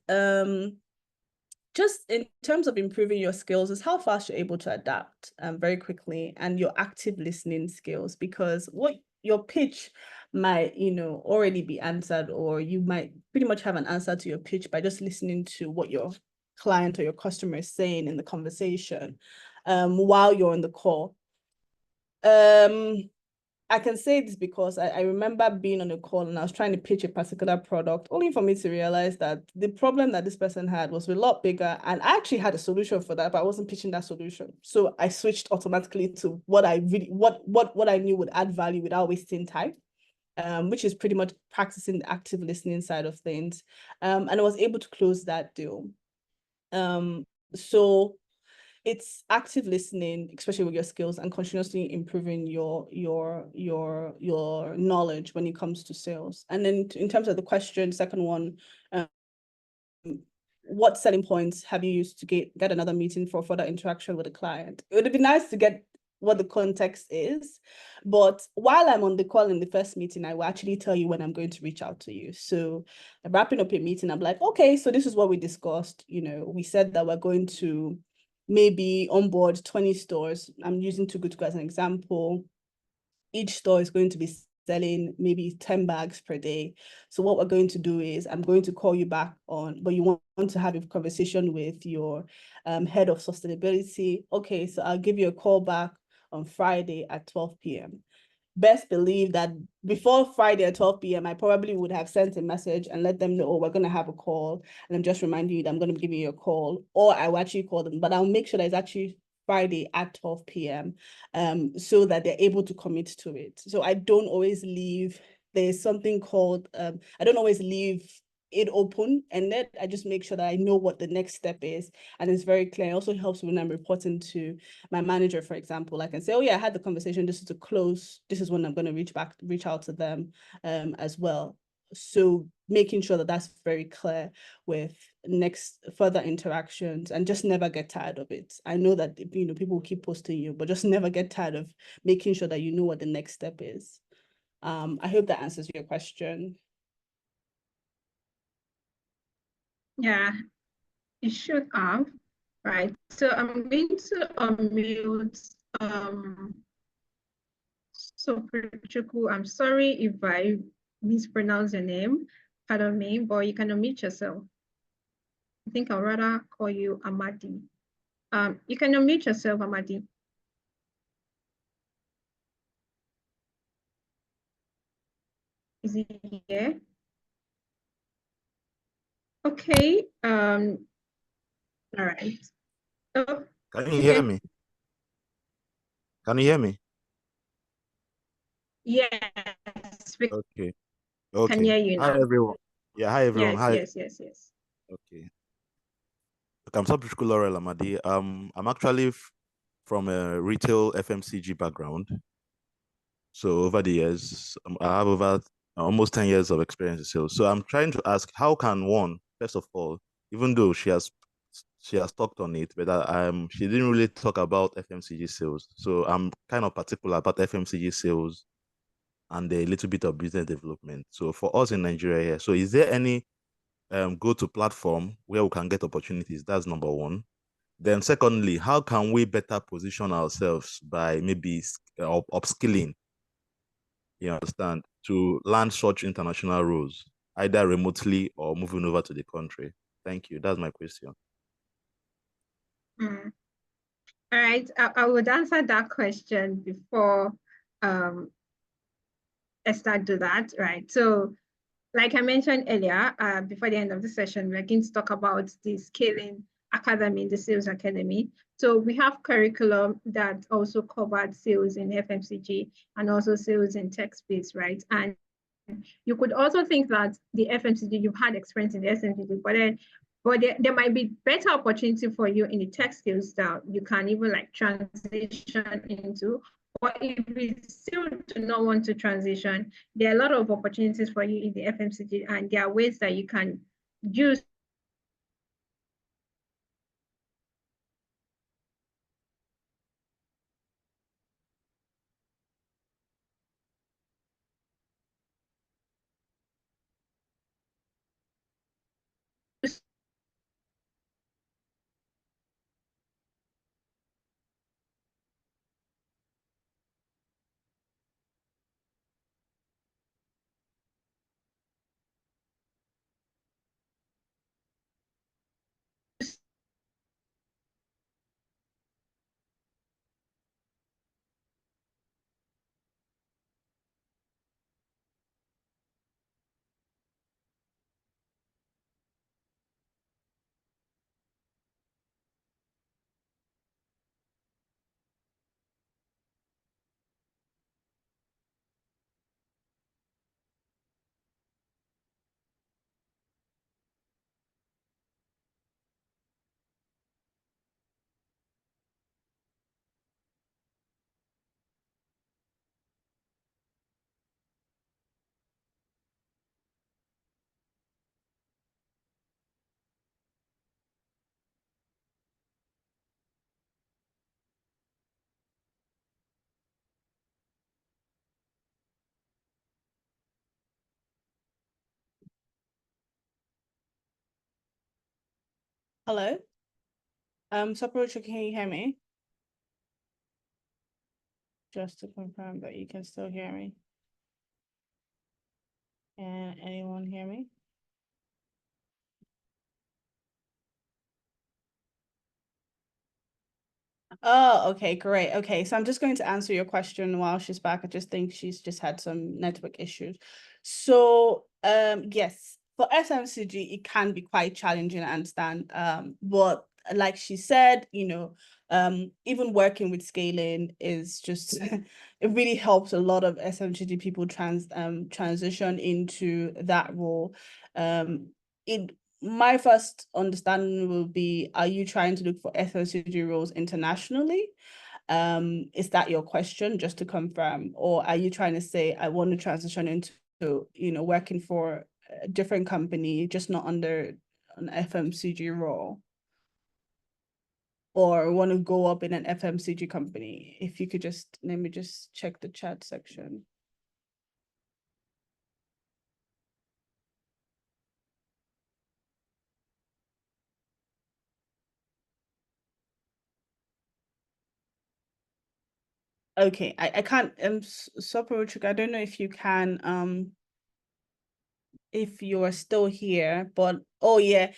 just in terms of improving your skills is how fast you're able to adapt very quickly, and your active listening skills, because what your pitch might already be answered, or you might pretty much have an answer to your pitch by just listening to what your client or your customer is saying in the conversation while you're on the call. I can say this because I remember being on a call and I was trying to pitch a particular product, only for me to realize that the problem that this person had was a lot bigger, and I actually had a solution for that, but I wasn't pitching that solution. So I switched automatically to what I knew would add value without wasting time, which is pretty much practicing the active listening side of things. And I was able to close that deal. So it's active listening, especially with your skills, and continuously improving your knowledge when it comes to sales. And then in terms of the question, second one, what selling points have you used to get another meeting for further interaction with a client? It would be nice to get what the context is, but while I'm on the call in the first meeting, I will actually tell you when I'm going to reach out to you. So wrapping up a meeting, I'm like, okay, so this is what we discussed. We said that we're going to maybe onboard 20 stores. I'm using Too Good To Go as an example. Each store is going to be selling maybe 10 bags per day. So what we're going to do is I'm going to call you back but you want to have a conversation with your head of sustainability. Okay, so I'll give you a call back on Friday at 12 p.m. Best believe that before Friday at 12 p.m., I probably would have sent a message and let them know, oh, we're going to have a call. And I'm just reminding you that I'm going to be giving you a call, or I will actually call them, but I'll make sure that it's actually Friday at 12 p.m. So that they're able to commit to it. So I don't always leave. There's something called, I don't always leave it open-ended. I just make sure that I know what the next step is, and it's very clear. It also helps when I'm reporting to my manager, for example. I can say, oh yeah, I had the conversation, this is to close, this is when I'm going to reach out to them as well. So making sure that that's very clear with next further interactions, and just never get tired of it. I know that people will keep posting you, but just never get tired of making sure that you know what the next step is. I hope that answers your question. Yeah, it should have. Right. So I'm going to unmute Soprichuku. I'm sorry if I mispronounce your name. Pardon me, but you can unmute yourself. I think I'd rather call you Amadi. You can unmute yourself, Amadi. Is he here? Okay. All right. Oh, Can you okay. hear me? Can you hear me? Yes, we Okay. can Okay. hear you Hi now. everyone. Yeah, hi everyone. Yes, Hi. yes, yes, yes. Okay. Okay, I'm Sabrishku Laurel Amadi. I'm actually from a retail FMCG background. So over the years, I have over almost 10 years of experience in sales. So I'm trying to ask, how can one, first of all, even though she has talked on it, but she didn't really talk about FMCG sales. So I'm kind of particular about FMCG sales and a little bit of business development. So for us in Nigeria here, so is there any go-to platform where we can get opportunities? That's number one. Then secondly, how can we better position ourselves by maybe upskilling, you understand, to land such international roles, either remotely or moving over to the country? Thank you. That's my question. Mm. All right. I would answer that question before Esther do that, right? So like I mentioned earlier, before the end of the session, we're going to talk about the Scaling Academy, the Sales Academy. So we have curriculum that also covered sales in FMCG and also sales in tech space, right? And you could also think that the FMCG, you've had experience in the FMCG, but there might be better opportunity for you in the tech skills that you can even like transition into. Or if you still do not want to transition, there are a lot of opportunities for you in the FMCG, and there are ways that you can use Hello? Saprocha, can you hear me? Just to confirm that you can still hear me. Can anyone hear me? Oh, okay, great. Okay, so I'm just going to answer your question while she's back. I just think she's just had some network issues. So, yes, for FMCG, it can be quite challenging, I understand. But like she said, even working with scaling is just it really helps a lot of FMCG people transition into that role. It My first understanding will be, are you trying to look for FMCG roles internationally? Is that your question, just to confirm? Or are you trying to say, I want to transition into, working for a different company, just not under an FMCG role? Or want to go up in an FMCG company? If you could just, let me just check the chat section. Okay, I can't Soporochuk, I don't know if you can if you are still here, but oh yeah,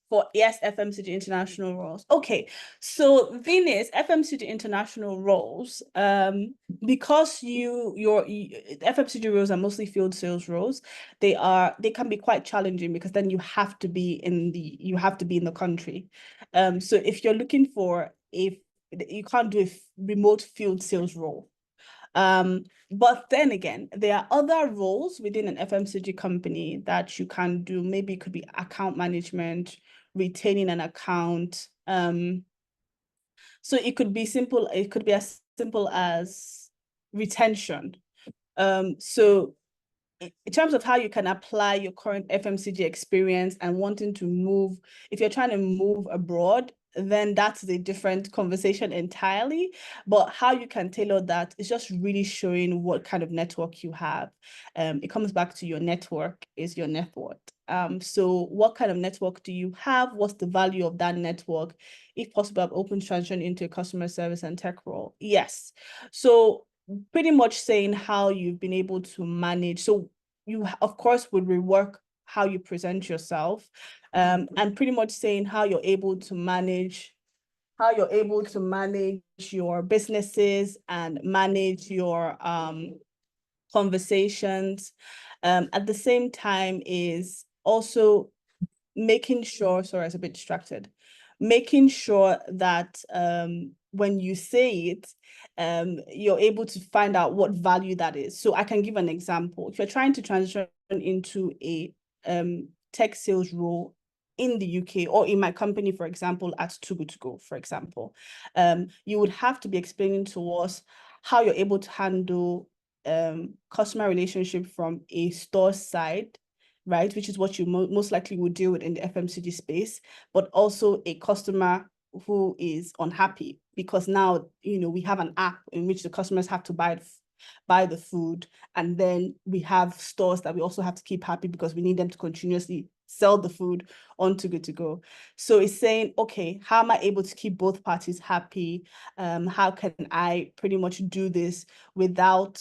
for yes, FMCG international roles. Okay, so the thing is, FMCG international roles, because your FMCG roles are mostly field sales roles, they can be quite challenging because then you have to be in the country. So if you're looking for you can't do a remote field sales role. But then again, there are other roles within an FMCG company that you can do. Maybe it could be account management, retaining an account. So it could be simple, it could be as simple as retention. So in terms of how you can apply your current FMCG experience and wanting to move, if you're trying to move abroad, then that's a different conversation entirely. But how you can tailor that is just really showing what kind of network you have. It comes back to your network is your net worth. So what kind of network do you have? What's the value of that network? If possible, I'm open to transition into a customer service and tech role. Yes. So pretty much saying how you've been able to manage. So you, of course, would rework how you present yourself, and pretty much saying how you're able to manage your businesses and manage your conversations. At the same time is also making sure, sorry, I was a bit distracted, making sure that when you say it, you're able to find out what value that is. So I can give an example. If you're trying to transition into a tech sales role in the UK or in my company, for example, at Too Good To Go, for example, you would have to be explaining to us how you're able to handle customer relationship from a store side, right? Which is what you most likely would deal with in the FMCG space, but also a customer who is unhappy because now, we have an app in which the customers have to buy the food. And then we have stores that we also have to keep happy because we need them to continuously sell the food on Too Good To Go. So it's saying, okay, how am I able to keep both parties happy? How can I pretty much do this without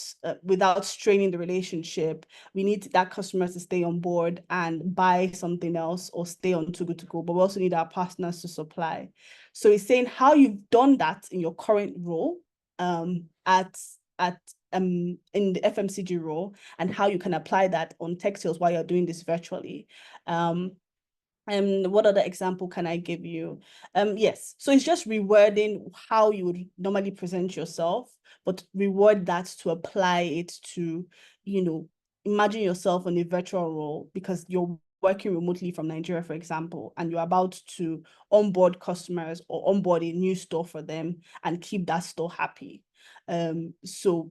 straining the relationship? We need that customer to stay on board and buy something else or stay on Too Good To Go, but we also need our partners to supply. So it's saying how you've done that in your current role in the FMCG role and how you can apply that on tech sales while you're doing this virtually. And what other example can I give you? Yes, so it's just rewording how you would normally present yourself, but reword that to apply it to, imagine yourself on a virtual role because you're working remotely from Nigeria, for example, and you're about to onboard customers or onboard a new store for them and keep that store happy. So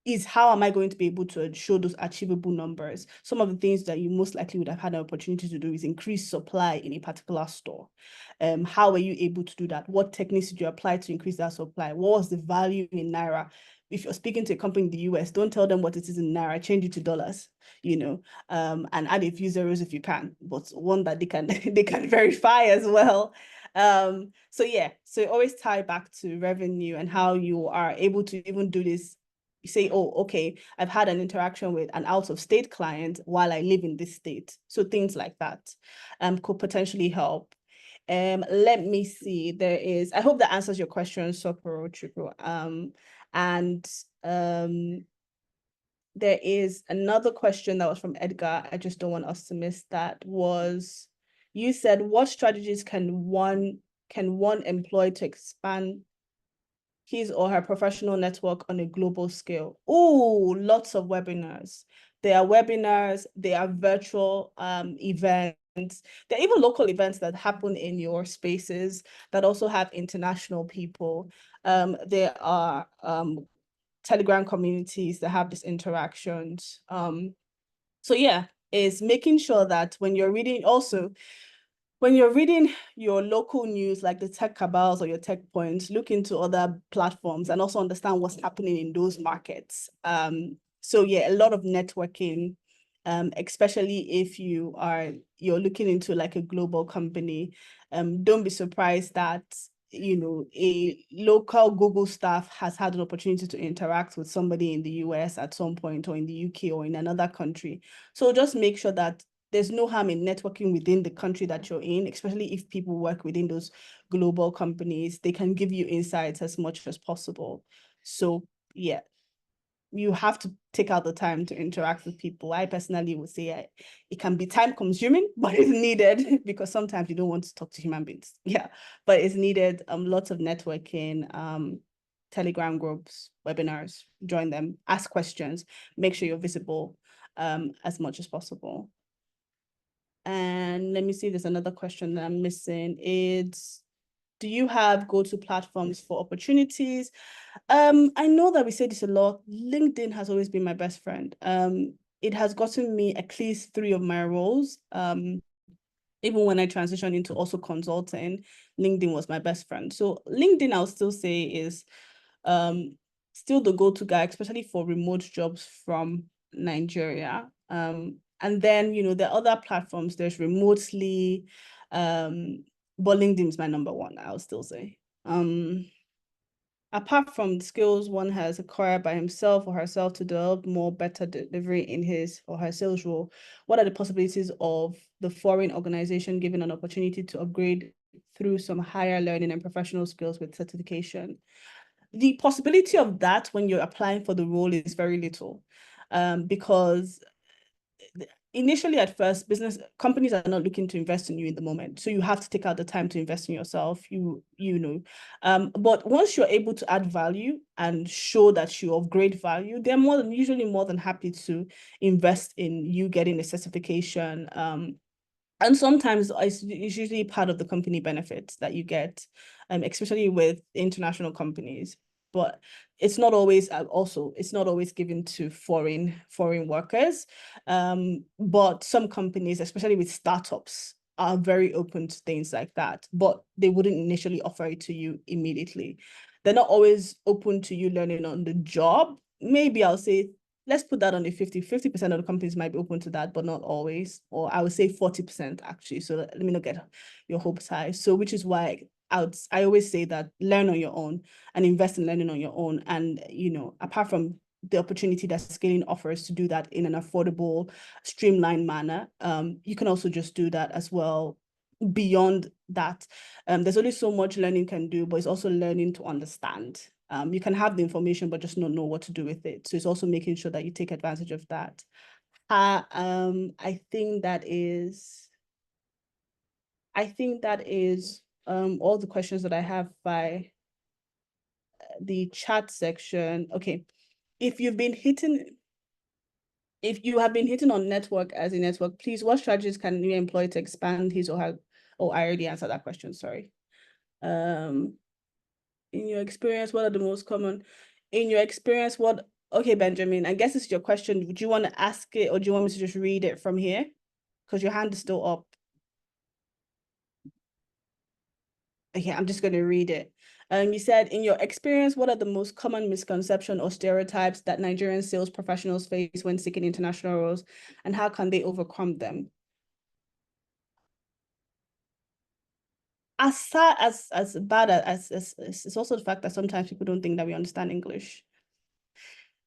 is how am I going to be able to show those achievable numbers? Some of the things that you most likely would have had an opportunity to do is increase supply in a particular store. How were you able to do that? What techniques did you apply to increase that supply? What was the value in Naira? If you're speaking to a company in the US, don't tell them what it is in Naira, change it to dollars, and add a few zeros if you can, but one that they can they can verify as well. So yeah, so always tie back to revenue and how you are able to even do this. You say, oh, okay, I've had an interaction with an out-of-state client while I live in this state. So things like that could potentially help. Let me see. I hope that answers your question, Soporochukwu. And there is another question that was from Edgar. I just don't want us to miss that. Was, you said, what strategies can one employ to expand his or her professional network on a global scale? Oh, lots of webinars. There are webinars, there are virtual events, there are even local events that happen in your spaces that also have international people. There are Telegram communities that have these interactions. So yeah, is making sure that when you're reading your local news, like the tech cabals or your tech points, look into other platforms and also understand what's happening in those markets. So yeah, a lot of networking, especially if you're looking into like a global company. Don't be surprised that a local Google staff has had an opportunity to interact with somebody in the US at some point, or in the UK, or in another country. So just make sure that there's no harm in networking within the country that you're in, especially if people work within those global companies. They can give you insights as much as possible. So yeah, you have to take out the time to interact with people. I personally would say it can be time consuming, but it's needed, because sometimes you don't want to talk to human beings. Yeah, but it's needed. Lots of networking, Telegram groups, webinars, join them, ask questions, make sure you're visible as much as possible. And let me see, there's another question that I'm missing. It's, do you have go-to platforms for opportunities? I know that we say this a lot. LinkedIn has always been my best friend. It has gotten me at least 3 of my roles. Even when I transitioned into also consulting, LinkedIn was my best friend. So LinkedIn, I'll still say, is still the go-to guy, especially for remote jobs from Nigeria. And then, there are other platforms. There's Remotely, but LinkedIn is my number one, I'll still say. Apart from the skills one has acquired by himself or herself to develop more better delivery in his or her sales role, what are the possibilities of the foreign organization giving an opportunity to upgrade through some higher learning and professional skills with certification? The possibility of that when you're applying for the role is very little, because initially, at first, business companies are not looking to invest in you in the moment. So you have to take out the time to invest in yourself, but once you're able to add value and show that you're of great value, they're usually more than happy to invest in you getting a certification. And sometimes it's usually part of the company benefits that you get, especially with international companies. But it's not always it's not always given to foreign workers. But some companies, especially with startups, are very open to things like that, but they wouldn't initially offer it to you immediately. They're not always open to you learning on the job. Maybe I'll say, let's put that on a 50% of the companies might be open to that, but not always. Or I would say 40% actually. So let me not get your hopes high. So which is why I always say that learn on your own and invest in learning on your own. And, apart from the opportunity that scaling offers to do that in an affordable, streamlined manner, you can also just do that as well. Beyond that, there's only so much learning can do, but it's also learning to understand. You can have the information, but just not know what to do with it. So it's also making sure that you take advantage of that. I think that is all the questions that I have by the chat section. Okay, if you have been hitting on network as a network, please, what strategies can you employ to expand his or her? Oh, I already answered that question, sorry. In your experience, what are the most common? In your experience, okay, Benjamin, I guess it's your question. Would you want to ask it, or do you want me to just read it from here? Because your hand is still up. Okay, I'm just going to read it. You said, in your experience, what are the most common misconceptions or stereotypes that Nigerian sales professionals face when seeking international roles, and how can they overcome them? As bad as it's also the fact that sometimes people don't think that we understand English.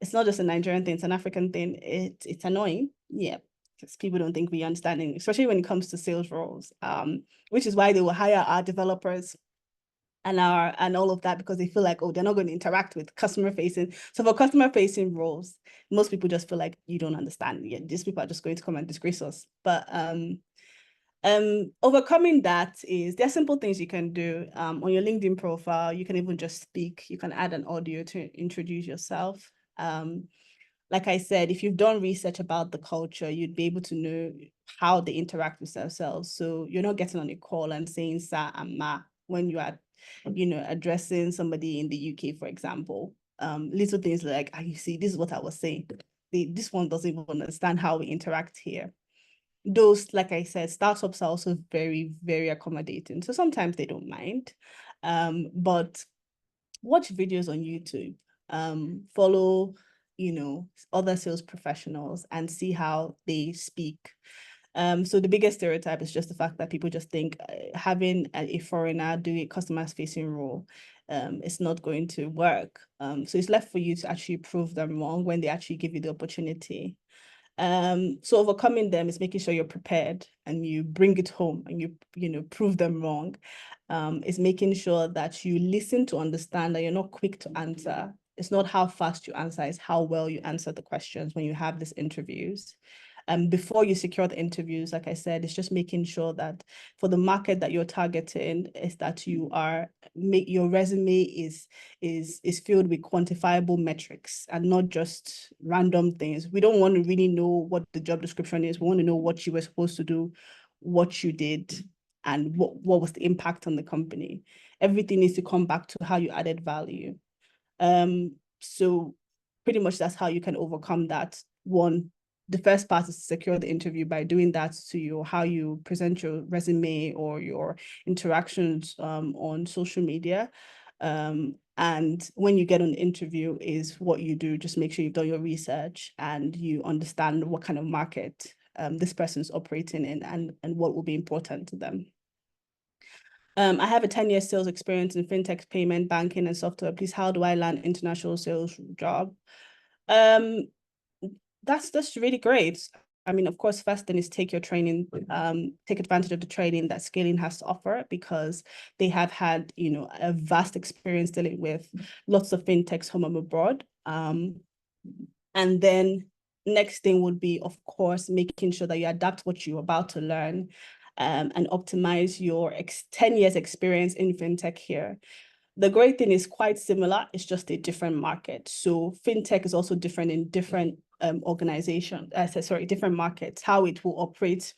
It's not just a Nigerian thing, it's an African thing. It's annoying, yeah, because people don't think we understand English, especially when it comes to sales roles. Which is why they will hire our developers and all of that, because they feel like, oh, they're not going to interact with customer facing. So for customer facing roles, most people just feel like you don't understand. Yeah, these people are just going to come and disgrace us. But overcoming that is, there are simple things you can do. On your LinkedIn profile, you can even just speak. You can add an audio to introduce yourself. Like I said, if you've done research about the culture, you'd be able to know how they interact with themselves. So you're not getting on a call and saying sir and ma when you are, addressing somebody in the UK, for example. Little things like, you see, this is what I was saying. This one doesn't even understand how we interact here. Those, like I said, startups are also very, very accommodating. So sometimes they don't mind. But watch videos on YouTube, follow, other sales professionals and see how they speak. So the biggest stereotype is just the fact that people just think having a foreigner do a customer-facing role it's not going to work. So it's left for you to actually prove them wrong when they actually give you the opportunity. So overcoming them is making sure you're prepared and you bring it home and you prove them wrong. Is making sure that you listen to understand, that you're not quick to answer. It's not how fast you answer, it's how well you answer the questions when you have these interviews. Before you secure the interviews, like I said, it's just making sure that for the market that you're targeting is that you are your resume is filled with quantifiable metrics and not just random things. We don't want to really know what the job description is. We want to know what you were supposed to do, what you did, and what was the impact on the company. Everything needs to come back to how you added value. So pretty much that's how you can overcome that. One, the first part is to secure the interview by doing that to how you present your resume or your interactions on social media. And when you get on the interview is what you do. Just make sure you've done your research and you understand what kind of market this person's operating in and what will be important to them. I have a 10-year sales experience in fintech, payment, banking, and software. Please, how do I land international sales job? That's really great. I mean, of course, first thing is take your training, take advantage of the training that Scaling has to offer, because they have had, a vast experience dealing with lots of fintechs home and abroad. And then next thing would be, of course, making sure that you adapt what you're about to learn and optimize your 10 years experience in fintech here. The great thing is quite similar. It's just a different market. So fintech is also different in different organizations, different markets, how it will operate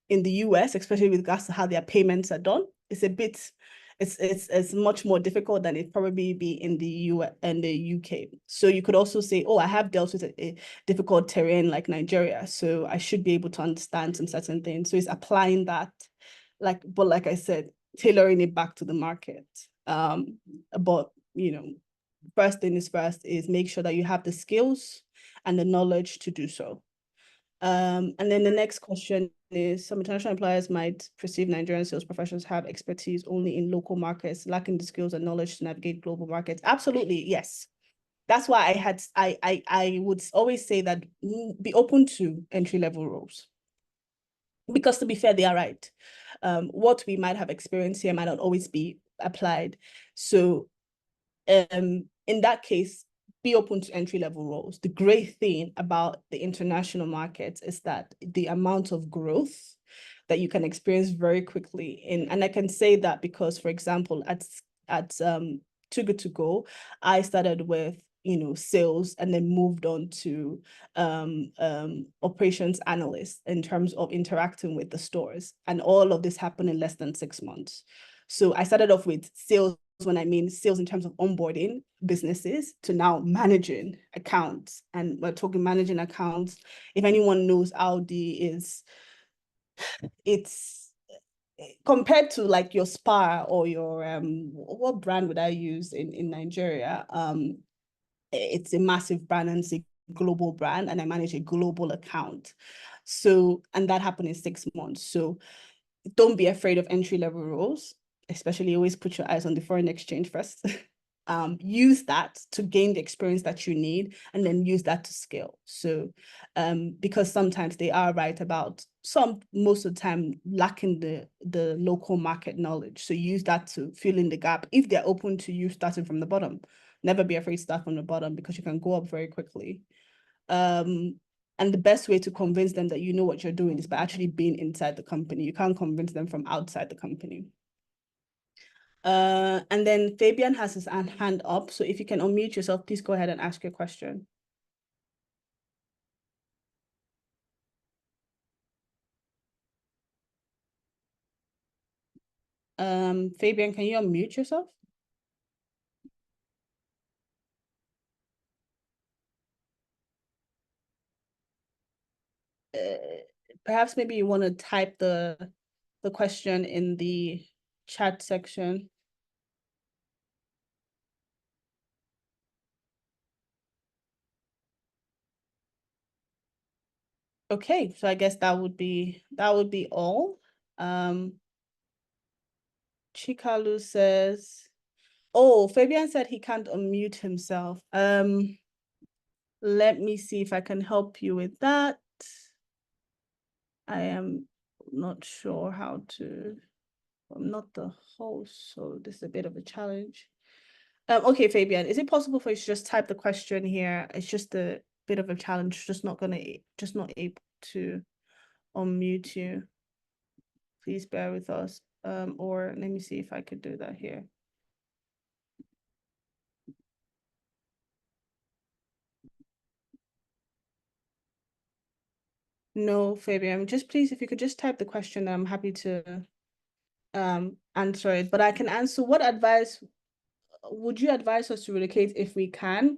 in the US, especially with regards to how their payments are done. It's much more difficult than it probably be in the US and the UK. So you could also say, oh, I have dealt with a difficult terrain like Nigeria, so I should be able to understand some certain things. So it's applying that, but like I said, tailoring it back to the market. But first thing is first is make sure that you have the skills and the knowledge to do so. And then the next question is, some international employers might perceive Nigerian sales professionals have expertise only in local markets, lacking the skills and knowledge to navigate global markets. Absolutely, yes. That's why I would always say that be open to entry-level roles. Because to be fair, they are right. What we might have experienced here might not always be applied. So in that case, be open to entry-level roles. The great thing about the international markets is that the amount of growth that you can experience very quickly. And I can say that because, for example, at Too Good To Go, I started with sales and then moved on to operations analyst in terms of interacting with the stores. And all of this happened in less than 6 months. So I started off with sales, when I mean sales in terms of onboarding businesses, to now managing accounts. And we're talking managing accounts. If anyone knows Audi it's compared to like your Spar or your what brand would I use in Nigeria? It's a massive brand and it's a global brand, and I manage a global account. So, and that happened in 6 months. So don't be afraid of entry-level roles, especially always put your eyes on the foreign exchange first. Use that to gain the experience that you need, and then use that to scale. So because sometimes they are right about most of the time lacking the local market knowledge. So use that to fill in the gap if they're open to you starting from the bottom. Never be afraid to start from the bottom, because you can go up very quickly. And the best way to convince them that you know what you're doing is by actually being inside the company. You can't convince them from outside the company. And then Fabian has his hand up. So if you can unmute yourself, please go ahead and ask your question. Fabian, can you unmute yourself? Perhaps maybe you want to type the question in the chat section. Okay, so I guess that would be all. Chikalu says, oh, Fabian said he can't unmute himself. Let me see if I can help you with that. I am not sure how to. I'm not the host, so this is a bit of a challenge. Okay, Fabian, is it possible for you to just type the question here? It's just a bit of a challenge, just not able to unmute you. Please bear with us. Or let me see if I could do that here. No, Fabian, just please, if you could just type the question, I'm happy to answer it. But I can answer, what advice would you advise us to relocate if we can?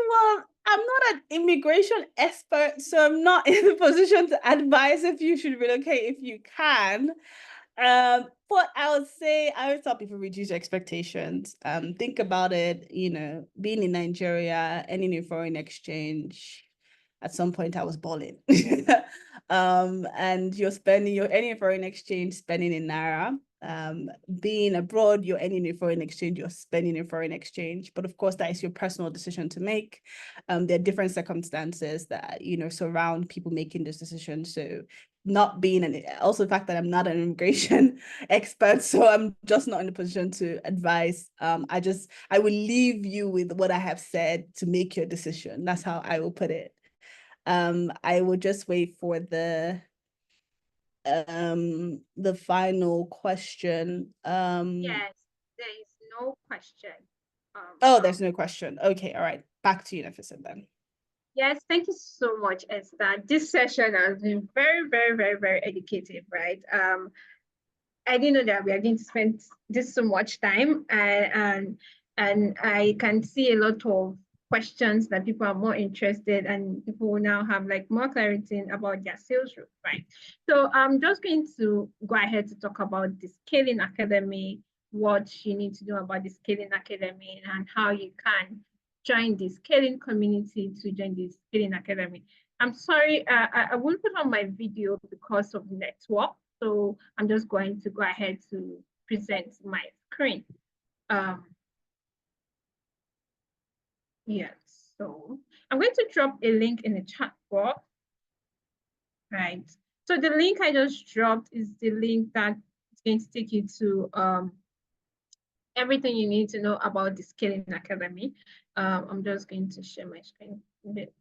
Well, I'm not an immigration expert, so I'm not in a position to advise if you should relocate if you can. But I would tell people reduce your expectations. Think about it, being in Nigeria, any new foreign exchange. At some point I was balling. And you're earning foreign exchange, spending in Naira. Being abroad, you're earning in foreign exchange, you're spending in foreign exchange. But of course, that is your personal decision to make. There are different circumstances that, surround people making this decision. So not being also the fact that I'm not an immigration expert, so I'm just not in a position to advise. I will leave you with what I have said to make your decision. That's how I will put it. I will just wait for the final question. Yes, there is no question. Oh, there's no question. Okay, all right. Back to you, Nafisa, then. Yes, thank you so much, Esther. This session has been very, very, very, very educative, right? I didn't know that we are going to spend this so much time, and I can see a lot of questions that people are more interested, and people will now have like more clarity about their sales route, right? So I'm just going to go ahead to talk about the Scaling Academy, what you need to know about the Scaling Academy, and how you can join the scaling community to join the Scaling Academy. I'm sorry, I won't put on my video because of network. So I'm just going to go ahead to present my screen. Yes, so I'm going to drop a link in the chat box, right? So the link I just dropped is the link that's going to take you to everything you need to know about the Scaling Academy. I'm just going to share my screen a bit.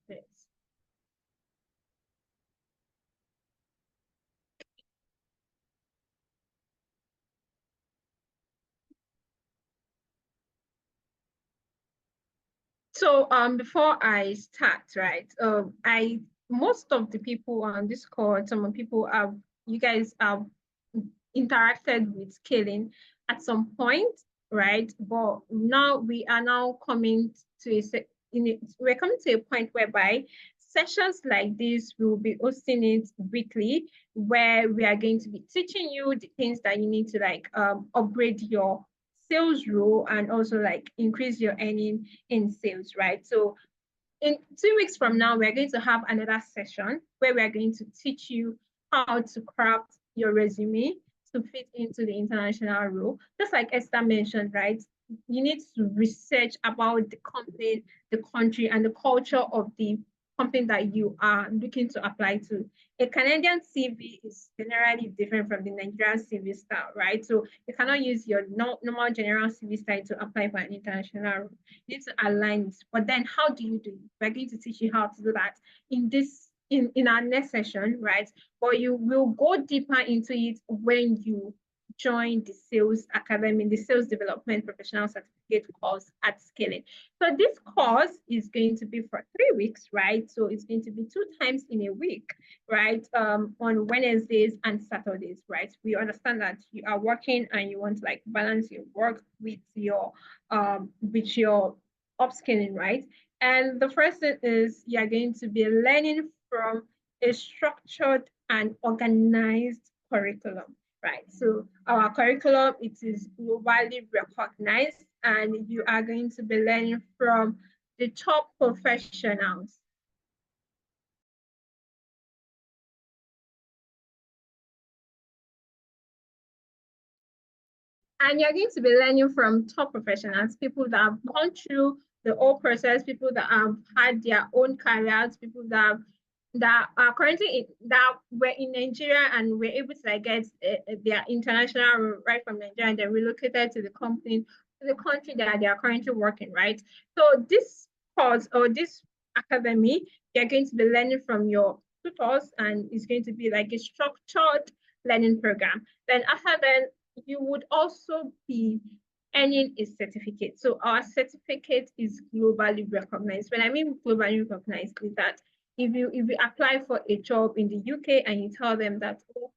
So before I start, right, most of the people on this call, some people you guys have interacted with scaling at some point, right? But now we are now coming to we're coming to a point whereby sessions like this, we will be hosting it weekly, where we are going to be teaching you the things that you need to like upgrade your sales role and also like increase your earning in sales, right? So in 2 weeks from now, we're going to have another session where we are going to teach you how to craft your resume to fit into the international role. Just like Esther mentioned, right? You need to research about the company, the country, and the culture of the company that you are looking to apply to. A Canadian CV is generally different from the Nigerian CV style, right? So you cannot use your normal general CV style to apply for an international role. You need to align it. But then how do you do it? We're going to teach you how to do that in our next session, right? But you will go deeper into it when you join the Sales Academy, the Sales Development Professional Certificate course at Scaling. So this course is going to be for 3 weeks, right? So it's going to be 2 times in a week, right? On Wednesdays and Saturdays, right? We understand that you are working and you want to like balance your work with your upskilling, right? And the first thing is you're going to be learning from a structured and organized curriculum, right? So our curriculum, it is globally recognized, and you are going to be learning from the top professionals And you're going to be learning from top professionals, people that have gone through the whole process, people that have had their own careers, people that are currently that were in Nigeria and were able to like get their international role right from Nigeria, and then relocated to the company, to the country that they are currently working, right? So this course or this academy, you're going to be learning from your tutors, and it's going to be like a structured learning program. Then after then, you would also be earning a certificate. So our certificate is globally recognized. When I mean globally recognized, is that if you apply for a job in the UK and you tell them that, oh,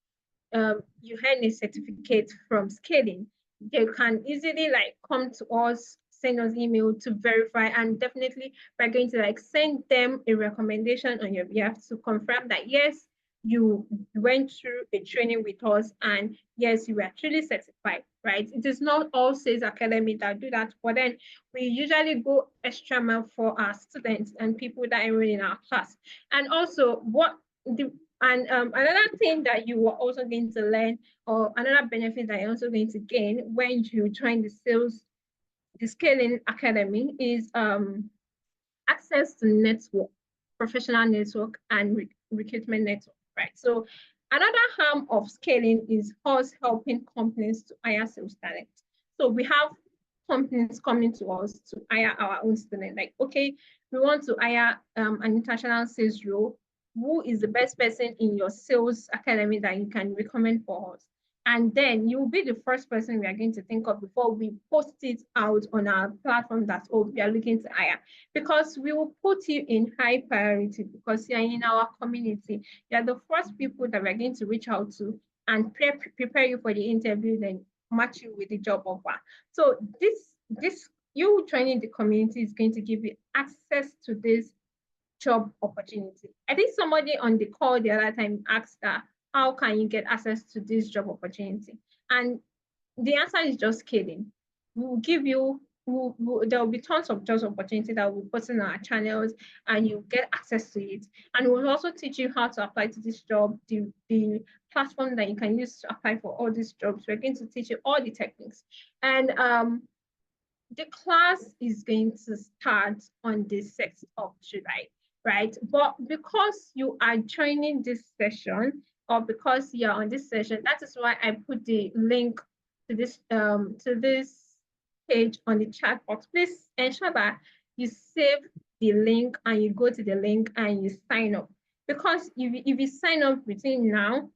you earn a certificate from scaling, they can easily like come to us, send us email to verify, and definitely we're going to like send them a recommendation on your behalf to confirm that yes, you went through a training with us and yes, you were truly certified, right? It is not all sales academy that do that, but then we usually go extra mile for our students and people that enroll in our class. And also what the another thing that you are also going to learn, or another benefit that you're also going to gain when you join the scaling academy, is access to network, professional network, and recruitment network, right? So another harm of scaling is us helping companies to hire sales talent. So we have companies coming to us to hire our own student. Like, okay, we want to hire an international sales role. Who is the best person in your sales academy that you can recommend for us? And then you'll be the first person we are going to think of before we post it out on our platform that, oh, we are looking to hire, because we will put you in high priority because you're in our community. You're the first people that we're going to reach out to and prepare you for the interview, then match you with the job offer. So this you joining the community is going to give you access to this job opportunity. I think somebody on the call the other time asked that, how can you get access to this job opportunity? And the answer is just kidding. We'll give you, there will be tons of job opportunity that we'll put in our channels and you get access to it. And we'll also teach you how to apply to this job, the platform that you can use to apply for all these jobs. We're going to teach you all the techniques. And the class is going to start on the 6th of July, right? But because you are joining this session, or because you're on this session, that is why I put the link to this page on the chat box. Please ensure that you save the link and you go to the link and you sign up. Because if you sign up between now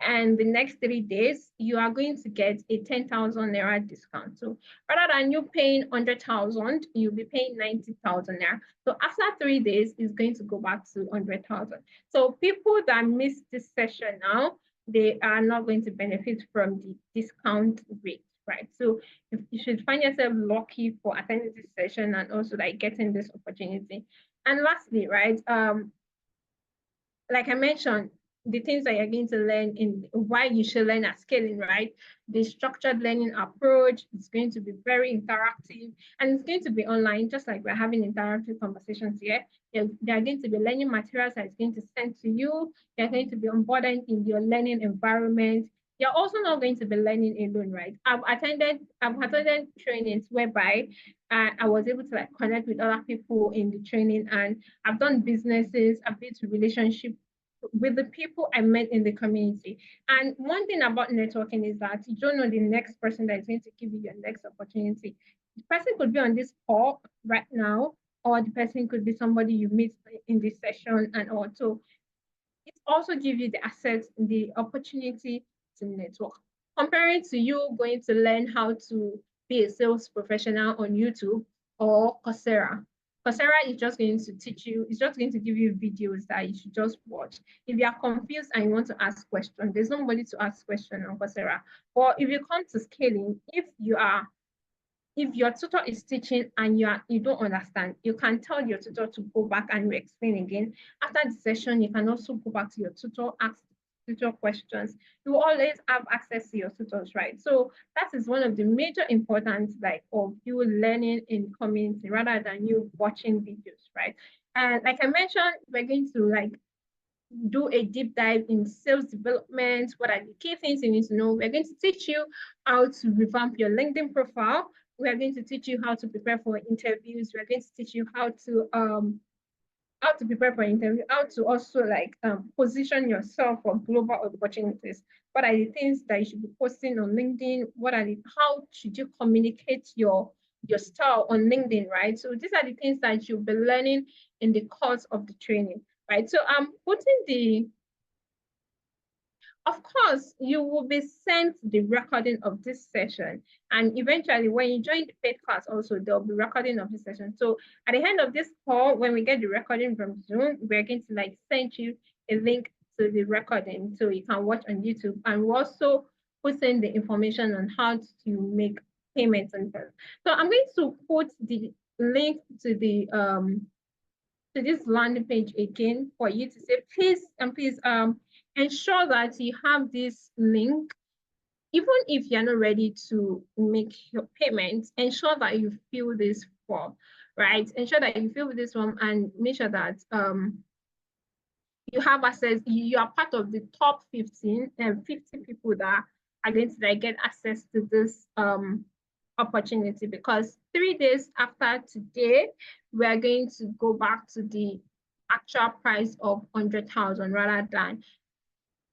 and the next 3 days, you are going to get a 10,000 naira discount. So rather than you paying 100,000, you'll be paying 90,000 naira. So after 3 days, it's going to go back to 100,000. So people that miss this session now, they are not going to benefit from the discount rate, right? So you should find yourself lucky for attending this session and also like getting this opportunity. And lastly, right, like I mentioned, the things that you're going to learn in why you should learn at scaling, right? The structured learning approach is going to be very interactive and it's going to be online, just like we're having interactive conversations here. There are going to be learning materials that is going to send to you. They're going to be onboarded in your learning environment. You're also not going to be learning alone, right? I've attended trainings whereby I was able to like connect with other people in the training, and I've done businesses, I've built relationships with the people I met in the community. And one thing about networking is that you don't know the next person that is going to give you your next opportunity. The person could be on this call right now, or the person could be somebody you meet in this session, and also it also gives you the access, the opportunity to network. Comparing to you going to learn how to be a sales professional on YouTube or Coursera. Coursera is just going to teach you, it's just going to give you videos that you should just watch. If you are confused and you want to ask questions, there's nobody to ask questions on Coursera. Or if you come to scaling, if your tutor is teaching and you don't understand, you can tell your tutor to go back and explain again. After the session, you can also go back to your tutor, ask tutor questions. You always have access to your tutors, right? So that is one of the major importance like of you learning in community rather than you watching videos, right? And like I mentioned, we're going to like do a deep dive in sales development. What are the key things you need to know? We're going to teach you how to revamp your LinkedIn profile. We are going to teach you how to prepare for interviews. We're going to teach you how to prepare for interview, how to also position yourself for global opportunities. What are the things that you should be posting on LinkedIn? How should you communicate your style on LinkedIn, right? So these are the things that you'll be learning in the course of the training, right? So I'm putting of course, you will be sent the recording of this session. And eventually, when you join the paid class also, there'll be recording of this session. So at the end of this call, when we get the recording from Zoom, we're going to send you a link to the recording so you can watch on YouTube. And we also put in the information on how to make payments and stuff. So I'm going to put the link to this landing page again for you to say, please ensure that you have this link. Even if you're not ready to make your payments, ensure that you fill this form, right? Ensure that you fill this form and make sure that you have access, you are part of the top 15 and 50 people that are going to get access to this opportunity, because 3 days after today, we are going to go back to the actual price of 100,000 rather than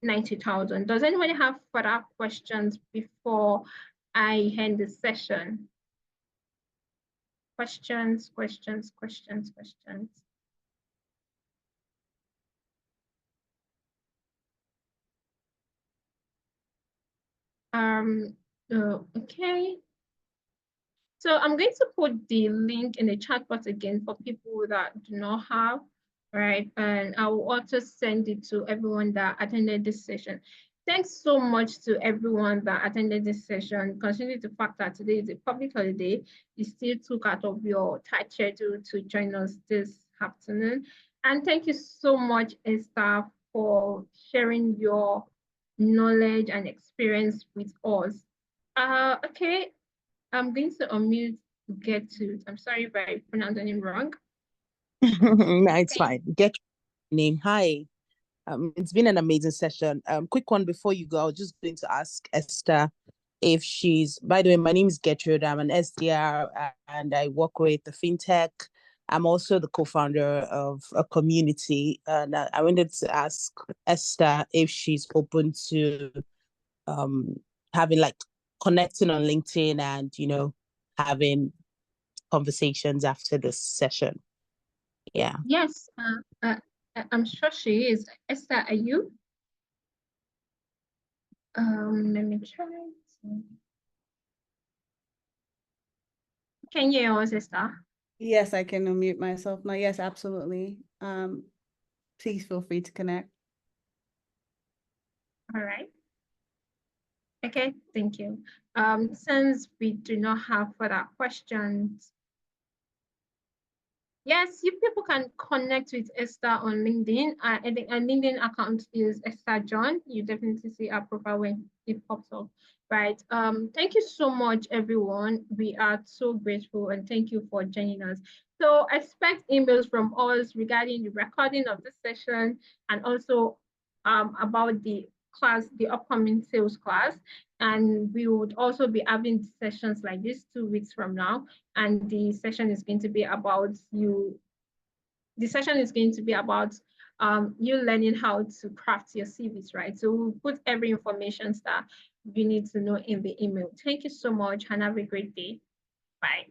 90,000. Does anybody have further questions before I end the session? Questions. Okay. So I'm going to put the link in the chat box again for people that do not have, right? And I will also send it to everyone that attended this session. Thanks so much to everyone that attended this session. Considering the fact that today is a public holiday, you still took out of your tight schedule to join us this afternoon. And thank you so much, Esther, for sharing your knowledge and experience with us. Okay, I'm going to unmute Gertrude. I'm sorry if I pronounced your name wrong. No, it's fine. Get your name. Hi. It's been an amazing session. Quick one before you go. I was just going to ask Esther if she's, by the way, my name is Gertrude. I'm an SDR and I work with the FinTech. I'm also the co-founder of a community. And I wanted to ask Esther if she's open to having connecting on LinkedIn and, having conversations after this session. Yeah. Yes, I'm sure she is. Esther, are you? Let me try. Can you hear us, Esther? Yes, I can unmute myself now. Yes, absolutely. Please feel free to connect. All right. Okay, thank you. Since we do not have further questions, yes, you people can connect with Esther on LinkedIn. I think her LinkedIn account is Esther John. You definitely see our profile when it pops up, right? Thank you so much, everyone. We are so grateful and thank you for joining us. So expect emails from us regarding the recording of this session and also about the class, the upcoming sales class. And we would also be having sessions like this 2 weeks from now. And the session is going to be about you learning how to craft your CVs, right? So we'll put every information that you need to know in the email. Thank you so much and have a great day. Bye.